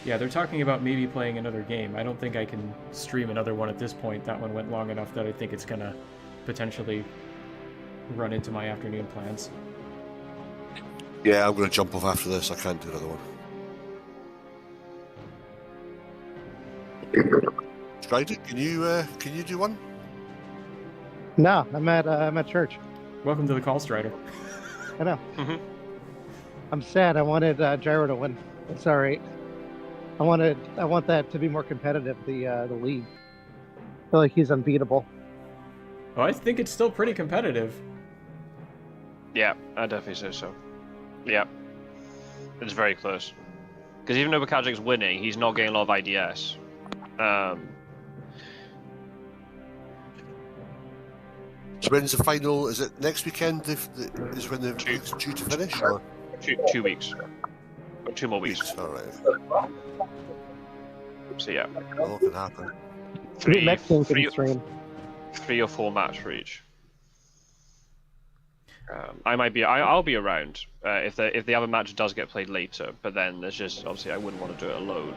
Yeah, they're talking about maybe playing another game. I don't think I can stream another one at this point. That one went long enough that I think it's gonna potentially run into my afternoon plans. Yeah, I'm going to jump off after this. I can't do another one. Strider, can you do one? No, I'm at church. Welcome to the call, Strider. I know. Mm-hmm. I'm sad. I wanted Gyro to win. It's all right. I want that to be more competitive. The league. I feel like he's unbeatable. Oh, I think it's still pretty competitive. Yeah, I definitely say so. Yeah, it's very close. Because even though WcKaczek's winning, he's not getting a lot of IDS. So when's the final? Is it next weekend? Is when the league's due to finish, or 2 weeks, or 2 more weeks. All right. So yeah, A lot can happen. Three or 4 match for each. I'll be around if the other match does get played later, but then there's just obviously I wouldn't want to do it alone.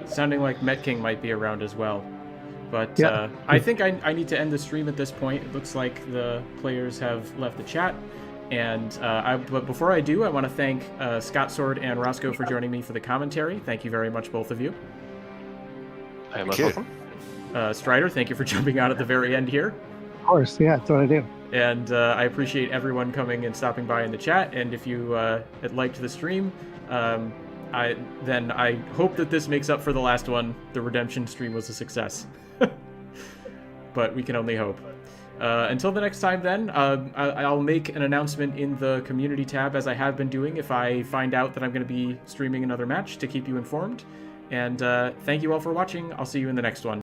Sounding like MetKing might be around as well, but yeah. I think I need to end the stream at this point. It looks like the players have left the chat, and but before I do, I want to thank Scott Sword and Rossco for joining me for the commentary. Thank you very much, both of you. Hey, most welcome. Strider, thank you for jumping out at the very end here. Of course, yeah, that's what I do. And I appreciate everyone coming and stopping by in the chat. And if you liked the stream, I hope that this makes up for the last one. The Redemption stream was a success. But we can only hope. Until the next time then, I'll make an announcement in the community tab as I have been doing if I find out that I'm going to be streaming another match to keep you informed. And thank you all for watching. I'll see you in the next one.